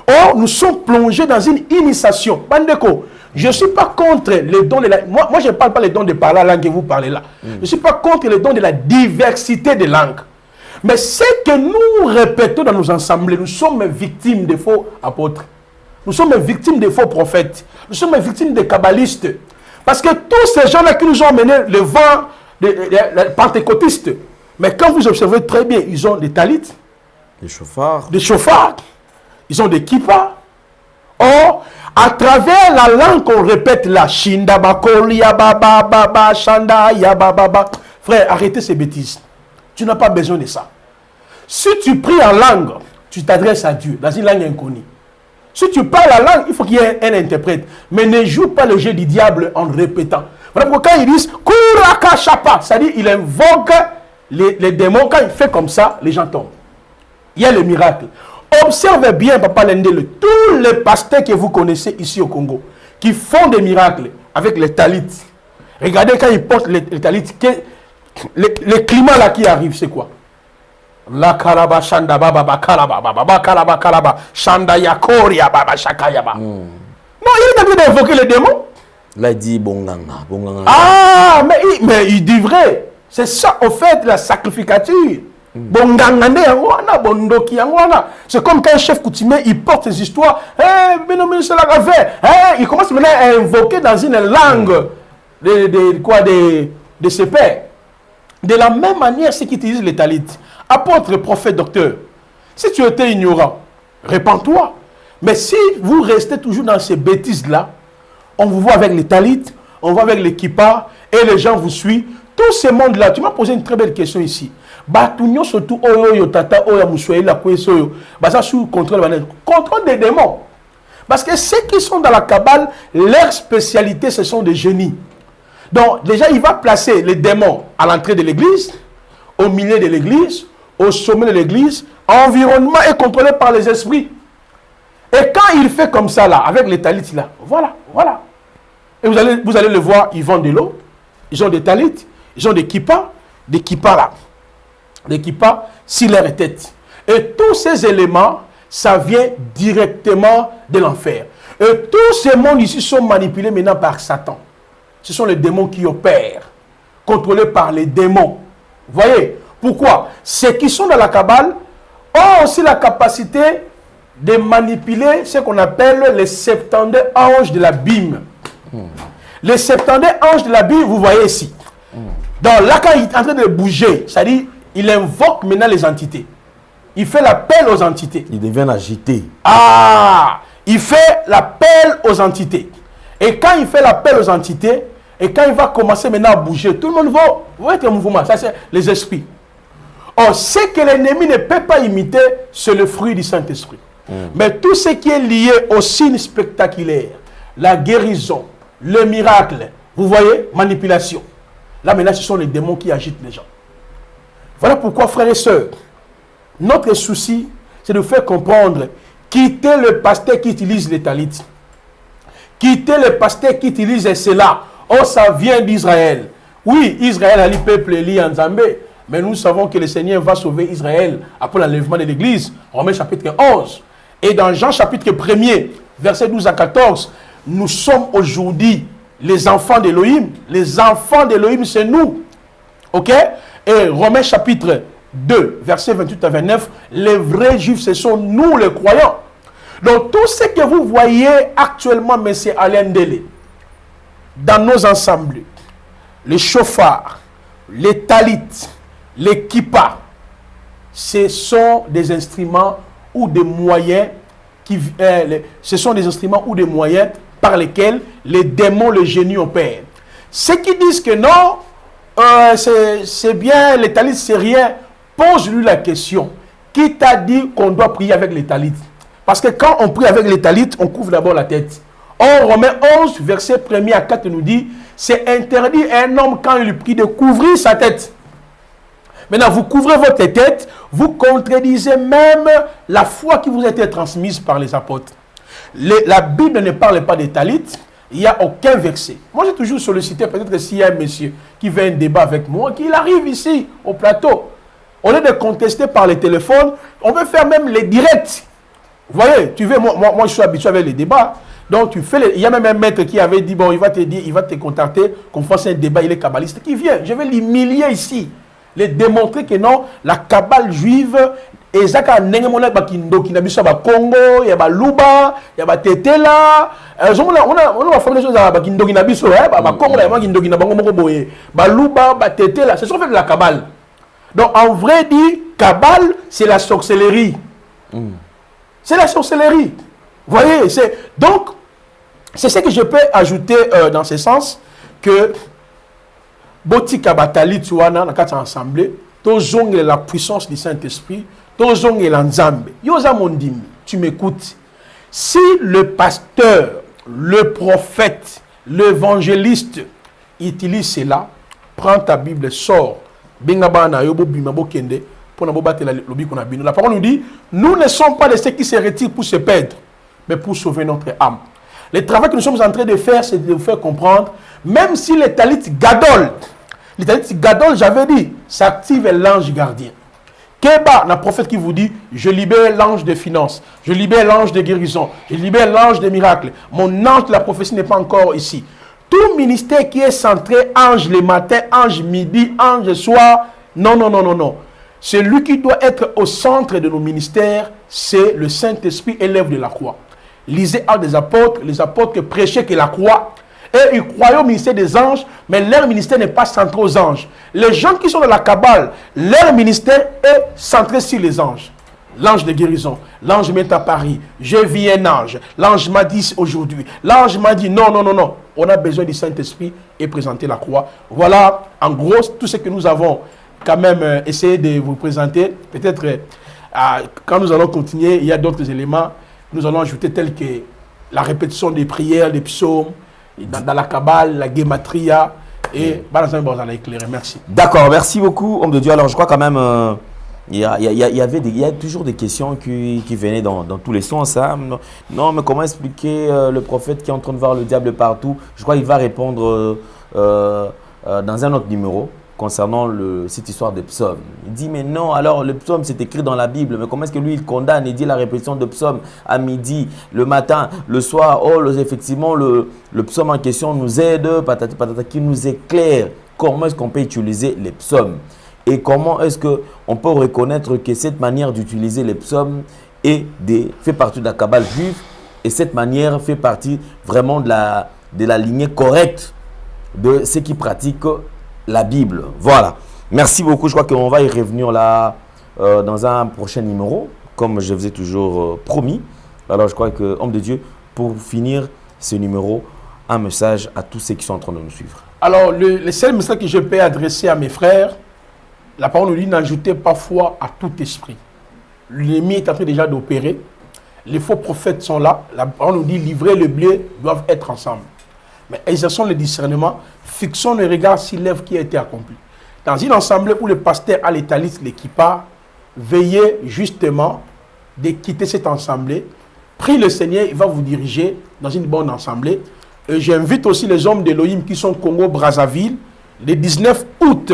Or, nous sommes plongés dans une initiation. Bandeko, je ne suis pas contre les dons de la... Moi je ne parle pas les dons de parler la langue que vous parlez là. Je ne suis pas contre les dons de la diversité des langues. Mais ce que nous répétons dans nos assemblées, nous sommes victimes des faux apôtres. Nous sommes victimes des faux prophètes. Nous sommes victimes des kabbalistes. Parce que tous ces gens-là qui nous ont mené le vent des pentecôtistes, mais quand vous observez très bien, ils ont des talits, des chauffards, ils ont des kippas. Or, à travers la langue qu'on répète là, Shinda Bakoli, Yababa, Baba, Shanda, Yababa. Frère, arrêtez ces bêtises. Tu n'as pas besoin de ça. Si tu pries en langue, tu t'adresses à Dieu dans une langue inconnue. Si tu parles la langue, il faut qu'il y ait un interprète. Mais ne joue pas le jeu du diable en répétant. Voilà pourquoi quand ils disent Kuraka Shapa, c'est-à-dire il invoque les démons. Quand il fait comme ça, les gens tombent. Il y a le miracle. Observez bien, Papa Lendele, tous les pasteurs que vous connaissez ici au Congo, qui font des miracles avec les talits. Regardez quand ils portent les talits, le climat là qui arrive, c'est quoi? La kalaba shanda baba kalaba baba kalaba kalaba shanda yakoria baba shakayaba. Non, il est en train d'invoquer les démons. Là, il dit bonganga. Ah, mais il dit vrai. C'est ça, au fait, la sacrificature. C'est comme quand un chef coutumier il porte ses histoires. Il commence maintenant à invoquer dans une langue de ses pères. De la même manière, ceux qui utilisent les talits, apôtre, prophète, docteur, si tu étais ignorant, répands-toi. Mais si vous restez toujours dans ces bêtises-là, on vous voit avec les talits, on voit avec les kippas, et les gens vous suivent. Tout ce monde-là, tu m'as posé une très belle question ici. Surtout sous contrôle des démons. Parce que ceux qui sont dans la Kabbale, leur spécialité, ce sont des génies. Donc, déjà, il va placer les démons à l'entrée de l'église, au milieu de l'église, au sommet de l'église. L'environnement est contrôlé par les esprits. Et quand il fait comme ça, là, avec les talits, là, voilà. Et vous allez le voir, ils vendent de l'eau, ils ont des talits, ils ont des kippas là. Des kippas sur leur tête. Et tous ces éléments, ça vient directement de l'enfer. Et tous ces mondes ici sont manipulés maintenant par Satan. Ce sont les démons qui opèrent contrôlés par les démons. Vous voyez? Pourquoi? Ceux qui sont dans la Kabbale ont aussi la capacité de manipuler ce qu'on appelle les 70 anges de la Bible. Les 70 anges de la Bible, vous voyez ici. Donc là, quand il est en train de bouger, c'est-à-dire, il invoque maintenant les entités. Il fait l'appel aux entités. Il devient agité. Ah! Il fait l'appel aux entités. Et quand il fait l'appel aux entités, et quand il va commencer maintenant à bouger, tout le monde va être en mouvement. Ça, c'est les esprits. Or, ce que l'ennemi ne peut pas imiter, c'est le fruit du Saint-Esprit. Mais tout ce qui est lié aux signes spectaculaires, la guérison, le miracle, vous voyez, manipulation. Là, maintenant, ce sont les démons qui agitent les gens. Voilà pourquoi, frères et sœurs, notre souci, c'est de faire comprendre, quitter le pasteur qui utilise les talites, quitter le pasteur qui utilise cela. Oh, ça vient d'Israël. Oui, Israël a le peuple lié en Zambé, mais nous savons que le Seigneur va sauver Israël après l'enlèvement de l'Église. Romains chapitre 11. Et dans Jean chapitre 1er, versets 12 à 14, nous sommes aujourd'hui les enfants d'Élohim. Les enfants d'Élohim, c'est nous. Ok? Et Romains chapitre 2, versets 28 à 29, les vrais juifs, ce sont nous les croyants. Donc tout ce que vous voyez actuellement, M. Alain Dele, dans nos ensembles, les chauffards, les talites, les kippas, ce sont des instruments ou des moyens ce sont des instruments ou des moyens par lesquels les démons, les génies opèrent. Ceux qui disent que non, c'est bien, les talites, c'est rien, pose-lui la question. Qui t'a dit qu'on doit prier avec les talites? Parce que quand on prie avec les talites, on couvre d'abord la tête. Or, Romains 11, verset 1er à 4 nous dit, c'est interdit à un homme quand il prie de couvrir sa tête. Maintenant, vous couvrez votre tête, vous contredisez même la foi qui vous a été transmise par les apôtres. La Bible ne parle pas des talites, il n'y a aucun verset. Moi, j'ai toujours sollicité, peut-être que s'il y a un monsieur qui veut un débat avec moi, qu'il arrive ici, au plateau. Au lieu de contester par les téléphones, on veut faire même les directs. Vous voyez, tu veux, moi je suis habitué avec les débats. Donc, tu fais il y a même un maître qui avait dit, bon, il va te contacter, qu'on fasse un débat, il est kabbaliste, qui vient. Je vais l'humilier ici. Les démontrer que non, la Kabbale juive, et ça, quand on a Congo, il y a Luba, il y a Tetela, on a fait des choses à Congo, il y a Luba, Tetela, ce sont fait de la Kabbale. Donc, en vrai dit, Kabbale, c'est la sorcellerie. C'est la sorcellerie. Vous voyez, donc, c'est ce que je peux ajouter dans ce sens, que Botika Batali Tuana, dans quatre assemblées, Tozong la puissance du Saint-Esprit, Tozong l'Anzambe. Yosa Mondim, tu m'écoutes. Si le pasteur, le prophète, l'évangéliste utilise cela, prends ta Bible, sors. La parole nous dit, nous ne sommes pas de ceux qui se retirent pour se perdre, mais pour sauver notre âme. Le travail que nous sommes en train de faire, c'est de vous faire comprendre, même si les talites gadol, j'avais dit, s'active l'ange gardien. Keba, un prophète qui vous dit, je libère l'ange de finances, je libère l'ange de guérison, je libère l'ange de miracles. Mon ange de la prophétie n'est pas encore ici. Tout ministère qui est centré, ange le matin, ange midi, ange le soir, non. Celui qui doit être au centre de nos ministères, c'est le Saint-Esprit et l'œuvre de la croix. Lisez Actes des apôtres, les apôtres prêchaient que la croix, et ils croyaient au ministère des anges, mais leur ministère n'est pas centré aux anges. Les gens qui sont dans la Kabbale, leur ministère est centré sur les anges. L'ange de guérison, l'ange m'est à Paris, j'ai vu un ange, l'ange m'a dit aujourd'hui, l'ange m'a dit non. On a besoin du Saint-Esprit et présenter la croix. Voilà, en gros, tout ce que nous avons quand même essayé de vous présenter. Peut-être quand nous allons continuer, il y a d'autres éléments. Nous allons ajouter tels que la répétition des prières, des psaumes, dans la Kabbale, la Gematria, et éclairer. Merci. D'accord, merci beaucoup, homme de Dieu. Alors, je crois quand même, il y a toujours des questions qui venaient dans tous les sens. Hein. Non, mais comment expliquer le prophète qui est en train de voir le diable partout? Je crois qu'il va répondre dans un autre numéro concernant cette histoire des psaumes. Il dit, mais non, alors le psaume c'est écrit dans la Bible, mais comment est-ce que lui il condamne et dit la répétition de psaume à midi, le matin, le soir? Oh, effectivement, le psaume en question nous aide, patata, qui nous éclaire comment est-ce qu'on peut utiliser les psaumes et comment est-ce qu'on peut reconnaître que cette manière d'utiliser les psaumes fait partie de la Kabbale juive et cette manière fait partie vraiment de la lignée correcte de ceux qui pratiquent la Bible. Voilà. Merci beaucoup. Je crois qu'on va y revenir là dans un prochain numéro, comme je vous ai toujours promis. Alors je crois que, homme de Dieu, pour finir ce numéro, un message à tous ceux qui sont en train de nous suivre. Alors, le seul message que je peux adresser à mes frères, la parole nous dit n'ajoutez pas foi à tout esprit. L'ennemi est en train déjà d'opérer. Les faux prophètes sont là. La parole nous dit livrer le blé doivent être ensemble. Mais exerçons le discernement, fixons le regard sur l'œuvre qui a été accomplie. Dans une assemblée où le pasteur a les talis, les kippas, veillez justement de quitter cette assemblée. Priez le Seigneur, il va vous diriger dans une bonne assemblée. Et j'invite aussi les hommes d'Elohim qui sont au Congo-Brazzaville, le 19 août.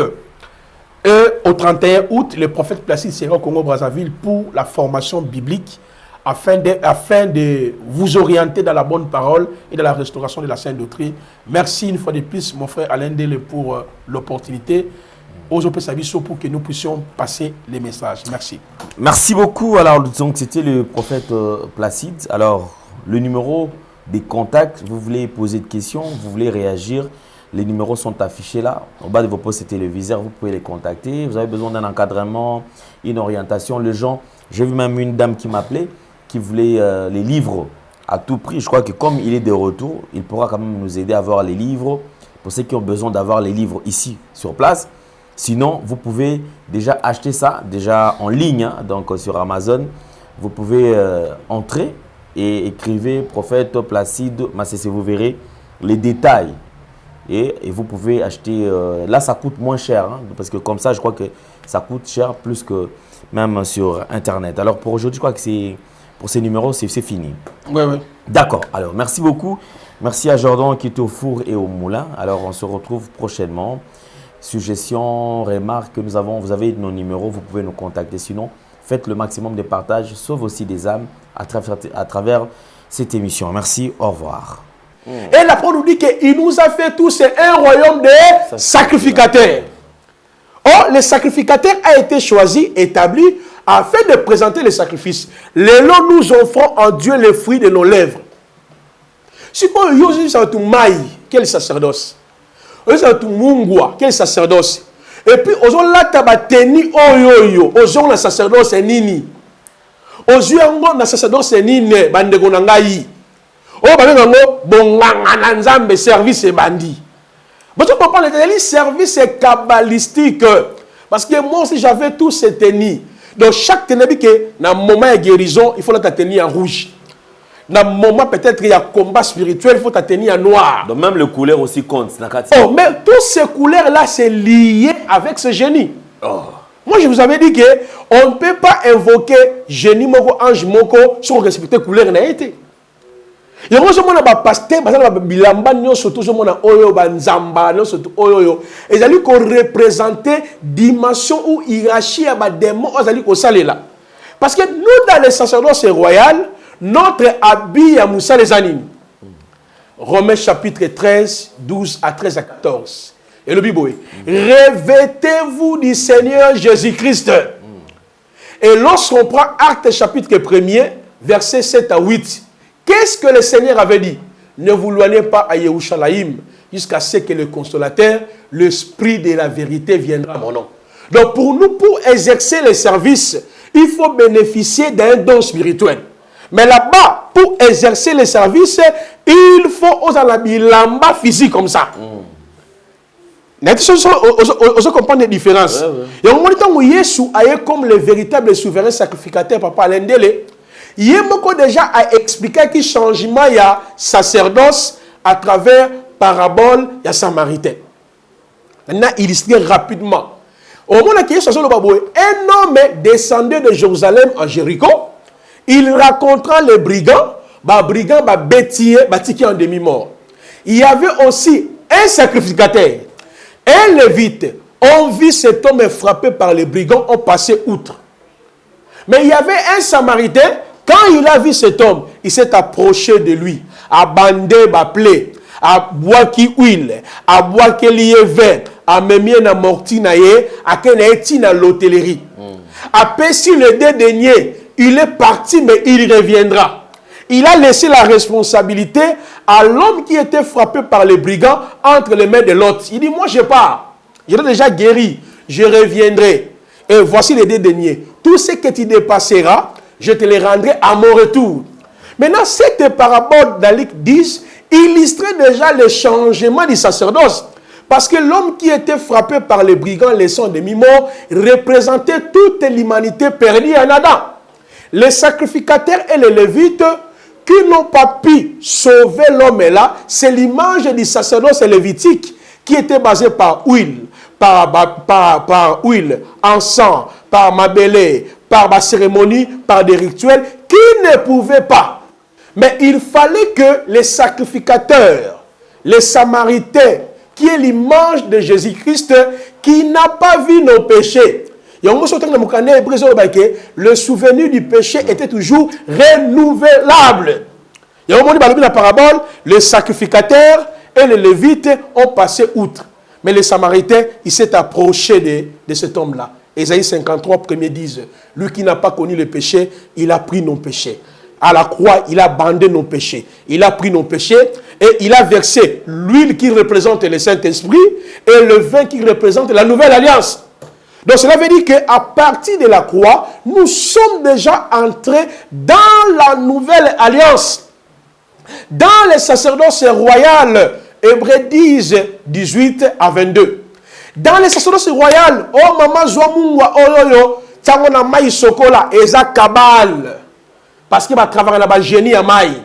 Et au 31 août, le prophète Placide sera au Congo-Brazzaville pour la formation biblique afin de vous orienter dans la bonne parole et dans la restauration de la sainte doctrine. Merci une fois de plus, mon frère Alain Dele, pour l'opportunité. Pour que nous puissions passer les messages. Merci. Merci beaucoup. Alors, donc, c'était le prophète Placide. Alors, le numéro des contacts, vous voulez poser des questions, vous voulez réagir, les numéros sont affichés là. Au bas de vos postes téléviseurs, vous pouvez les contacter. Vous avez besoin d'un encadrement, une orientation. Les gens, j'ai vu même une dame qui m'appelait, qui voulait les livres à tout prix. Je crois que comme il est de retour, il pourra quand même nous aider à avoir les livres. Pour ceux qui ont besoin d'avoir les livres ici, sur place. Sinon, vous pouvez déjà acheter ça, déjà en ligne, hein, donc sur Amazon. Vous pouvez entrer et écrivez prophète Placide Massessé, vous verrez les détails. Et vous pouvez acheter, là ça coûte moins cher, hein, parce que comme ça je crois que ça coûte cher plus que même sur internet. Alors pour aujourd'hui, je crois que pour ces numéros, c'est fini. Oui, oui. D'accord, alors merci beaucoup. Merci à Jordan qui est au four et au moulin. Alors on se retrouve prochainement. Suggestions, remarques que nous avons, vous avez nos numéros, vous pouvez nous contacter. Sinon, faites le maximum de partage, sauve aussi des âmes à travers cette émission. Merci, au revoir. Et la parole nous dit qu'il nous a fait tous un royaume de sacrificateurs. Or, le sacrificateur a été choisi, établi, afin de présenter les sacrifices. Les lots nous offrons en Dieu les fruits de nos lèvres. Si on y a quel sacerdoce? Quel sacerdoce? Et puis, on a teni oyoyo, on a sacerdoce nini. On a sacerdoce nini, bande gonangai. Oh, banganga nzambe service et bandi. Mais tu comprends, les services kabbalistique. Parce que moi aussi, j'avais tous ces tenis. Donc, chaque tenue, dans le moment de guérison, il faut la tenir en rouge. Dans le moment, peut-être, il y a combat spirituel, il faut la tenir en noir. Donc, même le couleur aussi compte. Oh, mais toutes ces couleurs-là, c'est lié avec ce génie. Oh. Moi, je vous avais dit qu'on ne peut pas invoquer génie, moko, ange, moko, sans respecter la couleur. Il y a un pasteur, bilamba surtout oyo banzamba surtout oyo ezali ko représenter dimension ou hiérarchie à démon ezali ko salela parce que nous dans le sacerdoce royal notre habit à Moussa les animes. Romains chapitre 13 12 à 13 à 14 et le Bible revêtez-vous du Seigneur Jésus-Christ. Et lorsqu'on prend Actes chapitre 1er versets 7 à 8, qu'est-ce que le Seigneur avait dit? Ne vous loignez pas à Yerushalayim jusqu'à ce que le consolateur, l'esprit de la vérité viendra à mon nom. Donc pour nous, pour exercer les services, il faut bénéficier d'un don spirituel. Mais là-bas, pour exercer les services, il faut oser la bilamba physique comme ça. On comprend les différences. Et en même temps, Jésus est comme le véritable souverain sacrificateur, Papa Lendele. Il y a déjà à expliquer qu'il changement il y a sacerdoce à travers parabole il y a samaritain. Maintenant, illustrer rapidement. Au moment où un homme descendait de Jérusalem à Jéricho, il racontera les brigands, brigands bâtis en demi-mort. Il y avait aussi un sacrificateur, un lévite. On vit cet homme frappé par les brigands, on passait outre. Mais il y avait un samaritain. Quand il a vu cet homme, il s'est approché de lui, à bander, à plaie, à boire qui huile, à boire qui lié vin, amemie na morti na ye, akene eti na l'hôtellerie. Après si le dédaigné, il est parti mais il reviendra. Il a laissé la responsabilité à l'homme qui était frappé par les brigands entre les mains de l'autre. Il dit, moi je pars, je l'ai déjà guéri, je reviendrai. Et voici les dédaignés. Tout ce que tu dépasseras, je te les rendrai à mon retour. Maintenant, cette parabole d'Alic 10 illustrait déjà le changement du sacerdoce. Parce que l'homme qui était frappé par les brigands, les sons demi-morts, représentait toute l'humanité perdue en Adam. Les sacrificateurs et les lévites qui n'ont pas pu sauver l'homme là, c'est l'image du sacerdoce lévitique qui était basé par huile, par huile, encens, par mabélé, par ma cérémonie, par des rituels qui ne pouvaient pas. Mais il fallait que les sacrificateurs, les samaritains, qui est l'image de Jésus-Christ, qui n'a pas vu nos péchés. Le souvenir du péché était toujours renouvelable. Il y a un moment dans la parabole, les sacrificateurs et les lévites ont passé outre. Mais les samaritains, ils s'est approché de cet homme-là. Ésaïe 53, premier disent, lui qui n'a pas connu le péché, il a pris nos péchés. À la croix, il a bandé nos péchés. Il a pris nos péchés et il a versé l'huile qui représente le Saint-Esprit et le vin qui représente la nouvelle alliance. Donc cela veut dire qu'à partir de la croix, nous sommes déjà entrés dans la nouvelle alliance. Dans le sacerdoce royal, Hébreux 10, 18 à 22. Dans le sacerdoce royal, oh maman Zouamoua, oh yo yo, tangona maï sokola, eza kabal. Parce qu'il va travailler là-bas, génie à maï.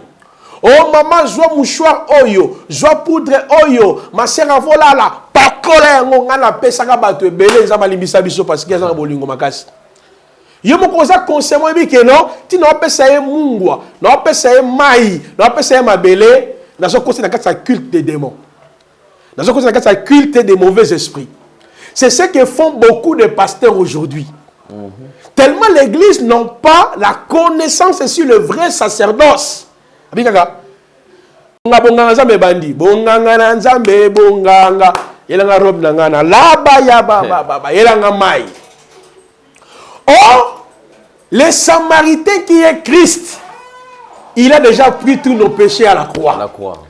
Oh maman, joie mouchoir oyo, joie poudre oyo, ma sœur a volé là, pas colère, on a la paix, ça va battre belé, ça va limiter biso parce qu'il y a un bolingo makas. Yo mo koza conseil moi bi que non, tu n'as pas ça mungwa, n'as pas ça maï, n'as pas ça ma belé, dans ce conseil dans culte des démons. Dans ce conseil dans culte des mauvais esprits. C'est ce que font beaucoup de pasteurs aujourd'hui. Tellement l'église n'a pas la connaissance sur le vrai sacerdoce. Abikaga. Bonga nzambe bandi, bonga nzambe bonga yelanga rob nangana laba ya baba yelanga mai. Or, le Samaritain qui est Christ, il a déjà pris tous nos péchés à la croix.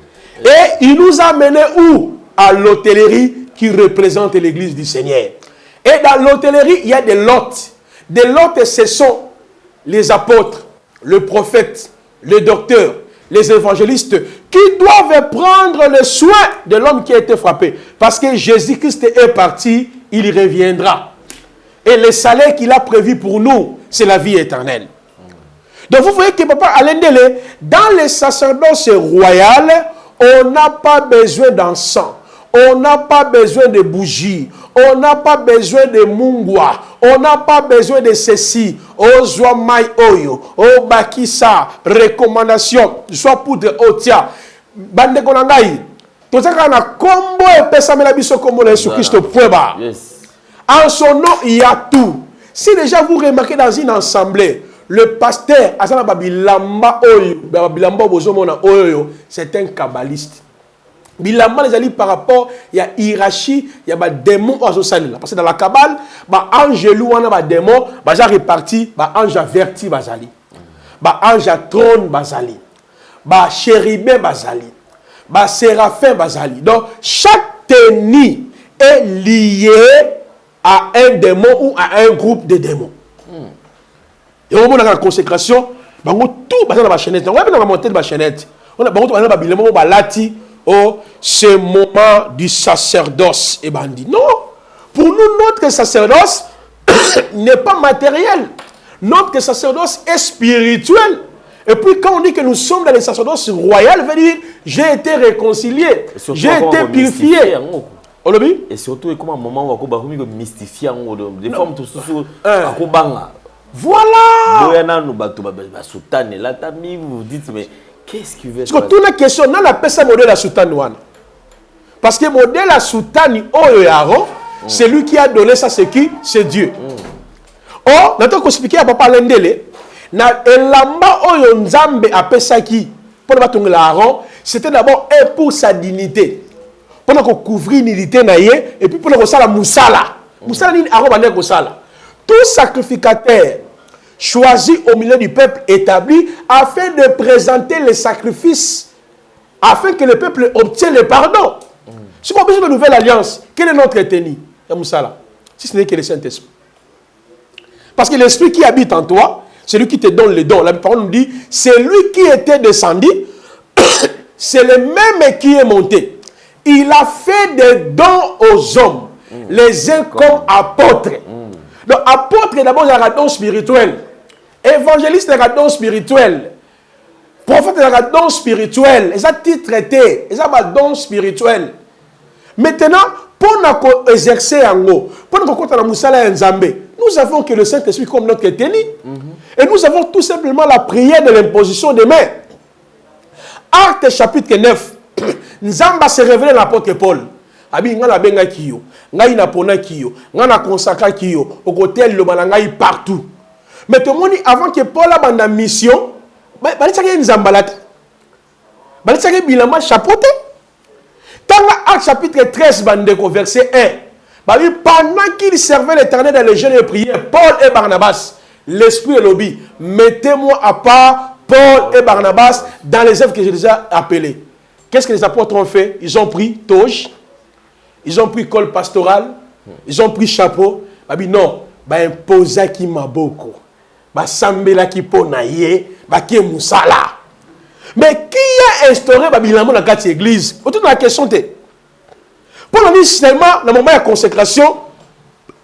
Et il nous a menés où? À l'hôtellerie qui représente l'église du Seigneur. Et dans l'hôtellerie, il y a des lots. Des lots, ce sont les apôtres, le prophète, le docteur, les évangélistes qui doivent prendre le soin de l'homme qui a été frappé. Parce que Jésus-Christ est parti, il reviendra. Et le salaire qu'il a prévu pour nous, c'est la vie éternelle. Donc vous voyez que Papa Alain Dele, dans le sacerdoce royal, on n'a pas besoin d'encens. On n'a pas besoin de bougies. On n'a pas besoin de mungwa. On n'a pas besoin de ceci. Oh, joie mai oyo. Oh, bakisa. Recommandation. Soit poudre otia. Bande konangai. Tout ça, quand on a combo et pesamela biso combo de Jésus-Christ poeba. En son nom, il y a tout. Si déjà vous remarquez dans une assemblée, le pasteur, Asana Babilamba oyo, Babilamba bozomona oyo, c'est un kabbaliste. Bilamba les alliés par rapport il y a hiérarchie, il y a des démons à Zosalila. Parce que dans la Kabbale, ange louana ba démon, baza réparti, ange averti bazali. Ange à trône bazali. Chérubin bazali. Séraphin bazali. Donc chaque tenue est lié à un démon ou à un groupe de démons. Et au moment de la consécration, tout bazali ba chaînette. On va pas monter ba chaînette. On a ba bilemo ba lati. Oh, ce moment du sacerdoce et bandit. Non, pour nous, notre sacerdoce n'est pas matériel. Notre sacerdoce est spirituel. Et puis quand on dit que nous sommes dans le sacerdoce royal, veut dire j'ai été réconcilié, j'ai été purifié. Et surtout, comment un moment où on va mystifier des formes tout voilà. Vous dites, mais qu'est-ce qui veut dire? Parce que toute la question, on a appelé ça modèle à soutane. Parce que modèle à soutane, c'est lui qui a donné ça, c'est qui? C'est Dieu. Or, nous avons expliqué à Papa Lendele, na elamba oyo nzambe appelé ça qui? Pour le Aaron, c'était d'abord pour sa dignité. pendant qu'on couvrit l'unité naïe, et puis pendant qu'on la moussala. Moussala ni arobane ko sala. Tout sacrificateur choisi au milieu du peuple établi afin de présenter les sacrifices, afin que le peuple obtienne le pardon. Si on a besoin de nouvelle alliance, quel est notre ethnie? Moussala. Si ce n'est que le Saint-Esprit. Parce que l'Esprit qui habite en toi, c'est lui qui te donne les dons. La parole nous dit, c'est lui qui était descendu, c'est le même qui est monté. Il a fait des dons aux hommes, les uns comme apôtres. Donc, apôtre, d'abord, il y a un don spirituel. Évangéliste, il y a un don spirituel. Prophète, il y a un don spirituel. Ils ont traité, ils ont un don spirituel. Maintenant, pour nous exercer en haut, pour nous compter la Moussala et Nzambé, nous avons que le Saint-Esprit comme notre ethnie. Et nous avons tout simplement la prière de l'imposition des mains. Acte chapitre 9. Nzamba se révélé à l'apôtre Paul. Abi ngana benga kiyo, ngai na pona kiyo, ngana consacra kiyo, au côté le banangai partout. Mais tout le monde avant que Paul a banda mission, bali tsaka Nzamba la. Bali tsaka bilama chapeauté. Dans Acte chapitre 13 bandeko verset 1. Bali pendant qu'il servait l'Éternel dans les jeûnes et prières, Paul et Barnabas, l'esprit et l'obéi, mettez-moi à part Paul et Barnabas dans les œuvres que j'ai déjà appelées. Qu'est-ce que les apôtres ont fait? Ils ont pris toge, ils ont pris col pastoral, ils ont pris chapeau. Bah non, bah imposa qui m'a beaucoup, bah sambela qui ponaye, bah qui moussala. Mais qui a instauré bah bilan dans la carte église? Autour de la question t'es. Pour nous dire seulement le moment de consécration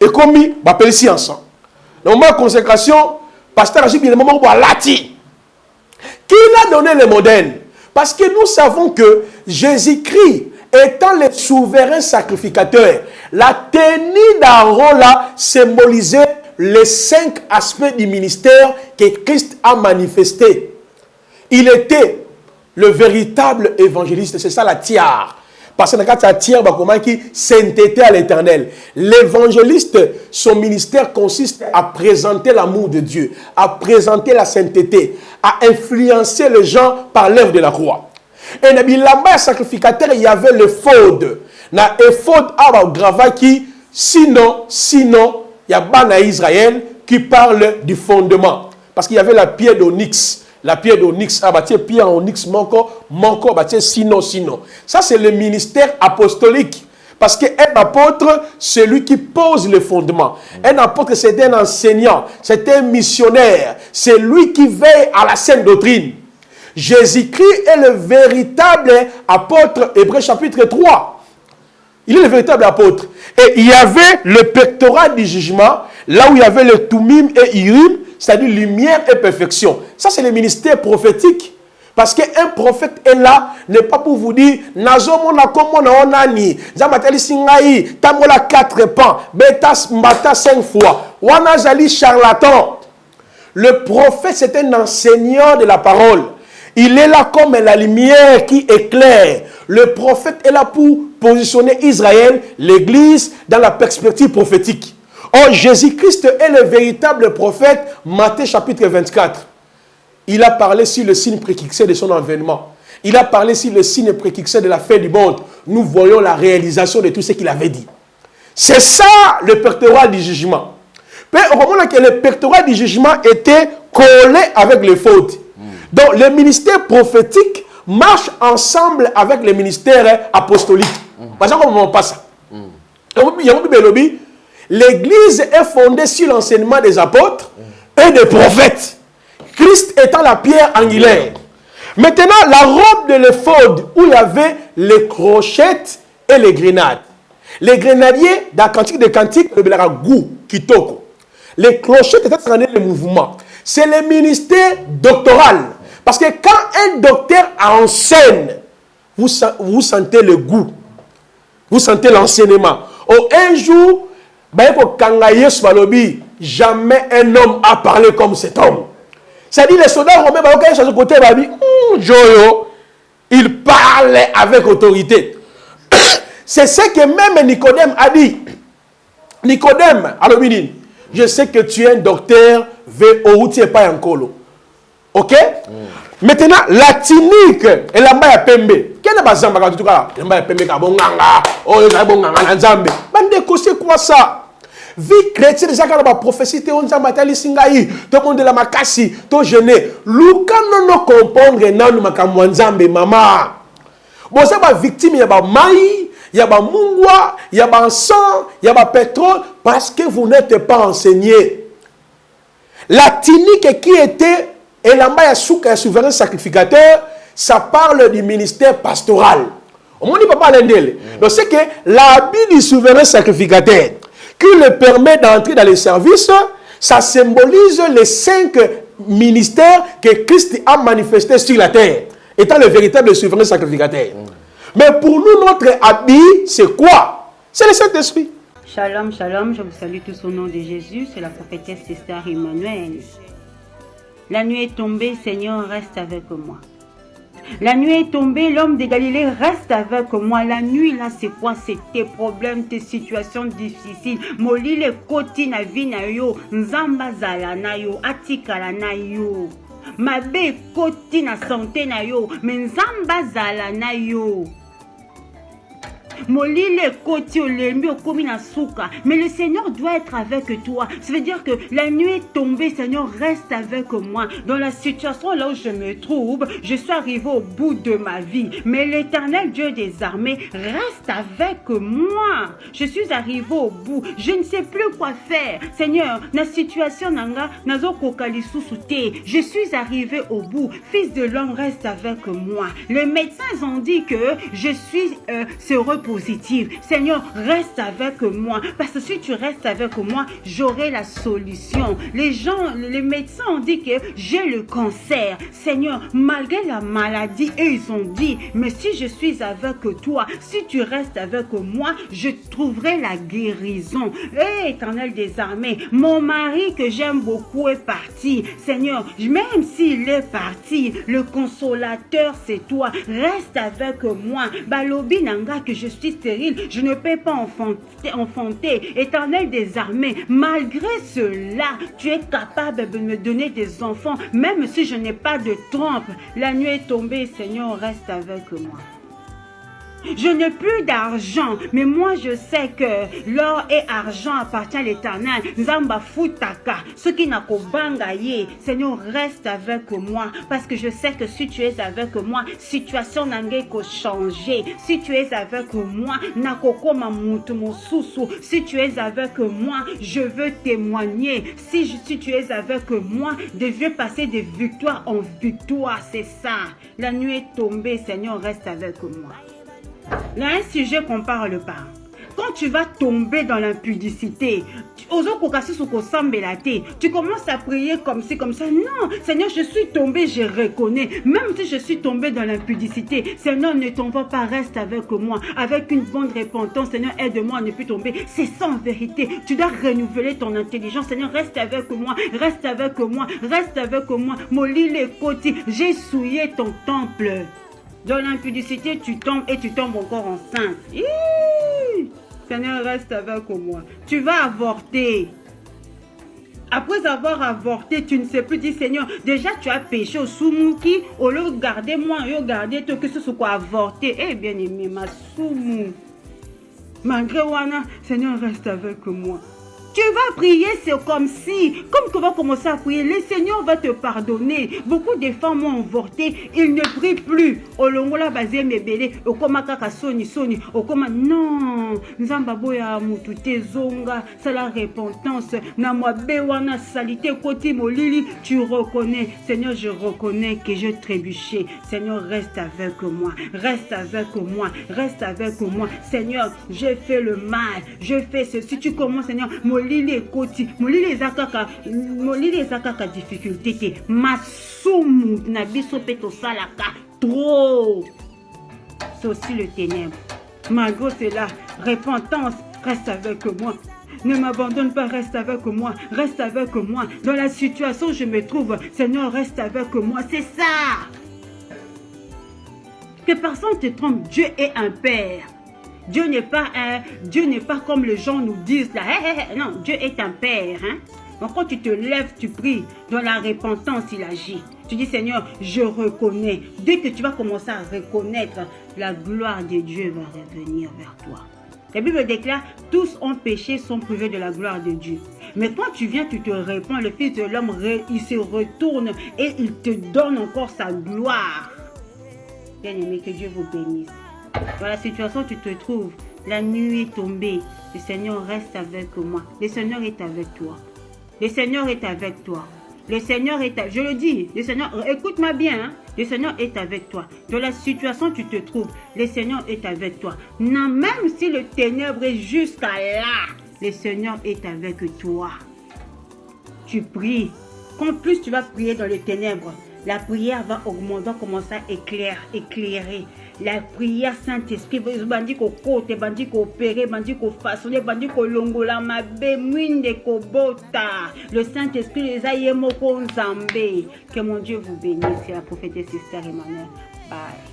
est commis bah pelsi ensemble. Le moment de consécration, pasteur agit bien le moment où lati. Qui a donné le modèle? Parce que nous savons que Jésus-Christ étant le souverain sacrificateur, la tenue d'Aaron là symbolisait les 5 aspects du ministère que Christ a manifesté. Il était le véritable évangéliste, c'est ça la tiare. Parce que dans la tiare, comment qui sainteté à l'Éternel. L'évangéliste, son ministère consiste à présenter l'amour de Dieu, à présenter la sainteté, à influencer les gens par l'œuvre de la croix. Et là-bas, sacrificateur, il y avait le faute. Na faute à grava qui, sinon, il y a Bana Israël qui parle du fondement. Parce qu'il y avait la pierre d'onyx. La pierre d'onyx, pierre onyx, manco, sinon. Ça, c'est le ministère apostolique. Parce qu'un apôtre, c'est lui qui pose le fondement. Un apôtre, c'est un enseignant, c'est un missionnaire. C'est lui qui veille à la sainte doctrine. Jésus-Christ est le véritable apôtre, Hébreux chapitre 3. Il est le véritable apôtre. Et il y avait le pectorat du jugement, là où il y avait le Tumim et Urim, c'est-à-dire lumière et perfection. Ça, c'est le ministère prophétique. Parce qu'un prophète est là, n'est pas pour vous dire, Nazomona komona onani, Zamatali singai, Tamola 4 pans, Betas mbata 5 fois, Wanazali charlatan. Le prophète, c'est un enseignant de la parole. Il est là comme la lumière qui éclaire. Le prophète est là pour positionner Israël, l'Église, dans la perspective prophétique. Or, Jésus-Christ est le véritable prophète, Matthieu chapitre 24. Il a parlé sur le signe préfixé de son avènement. Il a parlé sur le signe préfixé de la fin du monde. Nous voyons la réalisation de tout ce qu'il avait dit. C'est ça le pectoral du jugement. Mais au moment où le pectoral du jugement était collé avec les fautes. Donc, le ministère prophétique marche ensemble avec le ministère apostolique. Par exemple, comment on passe ça? L'Église est fondée sur l'enseignement des apôtres et des prophètes. Christ étant la pierre angulaire. Maintenant, la robe de l'éphod où il y avait les crochettes et les grenades. Les grenadiers, dans le cantique des cantiques, le goût, kitoko. Les clochettes étaient en train de mouvement. C'est le ministère doctoral. Parce que quand un docteur enseigne, vous sentez le goût. Vous sentez l'enseignement. Un jour, jamais un homme a parlé comme cet homme. C'est-à-dire les soldats romains, il parlait avec autorité. C'est ce que même Nicodème a dit. Nicodème, je sais que tu es un docteur, tu n'es pas un colo. Ok? Maintenant, la tunique et la mbaya pembe. Quel est bazamba quand tu cas? La mbaya pembe ka bonganga. Oh, la bonganga na nzambe. Bande ko c'est quoi ça? Vie chrétienne déjà quand la prophétie te on nzamba tali singai, to monde la makasi, to jeûner. Luka non comprendre nanu makamwa nzambe mama. Bon ça ba victime ya ba mai, ya ba mungwa, ya ba sang, ya ba pétrole parce que vous n'êtes pas enseigné. La tunique qui était et l'amba souka souverain sacrificateur, ça parle du ministère pastoral. On dit pas l'endel. Donc c'est que l'habit du souverain sacrificateur qui le permet d'entrer dans les services, ça symbolise les 5 ministères que Christ a manifestés sur la terre, étant le véritable souverain sacrificateur. Mais pour nous, notre habit, c'est quoi? C'est le Saint-Esprit. Shalom, shalom, je vous salue tous au nom de Jésus, c'est la prophétesse Esther Emmanuel. La nuit est tombée, Seigneur, reste avec moi. La nuit est tombée, l'homme de Galilée reste avec moi. La nuit, là, c'est quoi? C'est tes problèmes, tes situations difficiles. Moli le koti na vi na yo, nzamba zala na yo, atikala na yo. Mabe koti na santé na yo, mais nzamba zala na yo. Molile koti olembi okomi na souka. Mais le Seigneur doit être avec toi. Ça veut dire que la nuit est tombée, Seigneur, reste avec moi. Dans la situation là où je me trouve, je suis arrivé au bout de ma vie. Mais l'Éternel Dieu des armées reste avec moi. Je suis arrivé au bout. Je ne sais plus quoi faire. Seigneur, la situation nanga nazo kokali susute. Je suis arrivé au bout. Fils de l'homme reste avec moi. Les médecins ont dit que je suis positive. Seigneur, reste avec moi. Parce que si tu restes avec moi, j'aurai la solution. Les médecins ont dit que j'ai le cancer. Seigneur, malgré la maladie, ils ont dit, mais si je suis avec toi, si tu restes avec moi, je trouverai la guérison. Éternel des armées, mon mari que j'aime beaucoup est parti. Seigneur, même s'il est parti, le consolateur c'est toi. Reste avec moi. Balobi nanga que je suis stérile, je ne peux pas enfanter. Éternel des armées, malgré cela, tu es capable de me donner des enfants, même si je n'ai pas de trompe. La nuit est tombée, Seigneur, reste avec moi. Je n'ai plus d'argent, mais moi je sais que l'or et argent appartient à l'Éternel. Nzamba futaka, ce qui n'a qu'au bangaye. Seigneur, reste avec moi, parce que je sais que si tu es avec moi, situation n'a qu'à changer. Si tu es avec moi, si tu es avec moi, je veux témoigner. Si tu es avec moi, je vais passer de victoire en victoire, c'est ça. La nuit est tombée, Seigneur, reste avec moi. Il y a un sujet qu'on parle pas. Quand tu vas tomber dans l'impudicité, tu commences à prier comme ci, comme ça. Non, Seigneur, je suis tombé, je reconnais. Même si je suis tombé dans l'impudicité, Seigneur, ne tombe pas, reste avec moi. Avec une bonne repentance, Seigneur, aide-moi à ne plus tomber. C'est ça en vérité. Tu dois renouveler ton intelligence. Seigneur, reste avec moi, reste avec moi, reste avec moi. Moli les côtés, j'ai souillé ton temple. Dans l'impudicité, tu tombes et tu tombes encore enceinte. Seigneur, reste avec moi. Tu vas avorter. Après avoir avorté, tu ne sais plus dire, Seigneur, déjà tu as péché au soumouki, au lieu de garder moi, au lieu de garder toi, que ce soit quoi avorter. Eh bien aimé, ma soumou. Malgré Wana, Seigneur, reste avec moi. Tu vas prier, c'est comme si, comme tu vas commencer à prier, le Seigneur va te pardonner. Beaucoup de femmes ont avorté, ils ne prient plus. Olongola basé mebele, okoma kaka soni soni, okoma non, nzamba boya mutute zonga, c'est la repentance. Na moi bewana salité koti molili, tu reconnais, Seigneur, je reconnais que j'ai trébuché. Seigneur, reste avec moi, reste avec moi, reste avec moi. Seigneur, j'ai fait le mal, je fais ceci. Tu commences, Seigneur, molili koti, molili zakaka difficulté te masumu na biso peto salaka trop. C'est aussi le ténèbre. Malgré cela, repentance, reste avec moi. Ne m'abandonne pas, reste avec moi, reste avec moi. Dans la situation où je me trouve, Seigneur, reste avec moi. C'est ça. Que personne ne te trompe, Dieu est un Père. Dieu n'est pas comme les gens nous disent là. Non, Dieu est un Père. Hein? Donc quand tu te lèves, tu pries. Dans la repentance, il agit. Tu dis, Seigneur, je reconnais. Dès que tu vas commencer à reconnaître, la gloire de Dieu va revenir vers toi. La Bible déclare, tous ont péché, sont privés de la gloire de Dieu. Mais quand tu viens, tu te réponds, le Fils de l'homme, il se retourne et il te donne encore sa gloire. Bien-aimé, que Dieu vous bénisse. Dans la situation où tu te trouves, la nuit est tombée, le Seigneur reste avec moi. Le Seigneur est avec toi. Le Seigneur est avec toi. Le Seigneur est avec... Je le dis, le Seigneur, écoute-moi bien, hein? Le Seigneur est avec toi. Dans la situation où tu te trouves, le Seigneur est avec toi. Non, même si le ténèbre est jusqu'à là, le Seigneur est avec toi. Tu pries. Quand plus tu vas prier dans les ténèbres, la prière va augmenter, va commencer à éclairer. La prière Saint-Esprit, bandi ko kote, bandi ko opérer, bandi ko façonner, bandi ko longola mabe, mwinde ko bota. Le Saint-Esprit les a yemoko nzambe. Que mon Dieu vous bénisse. C'est la prophétesse Esther Emmanuel. Bye.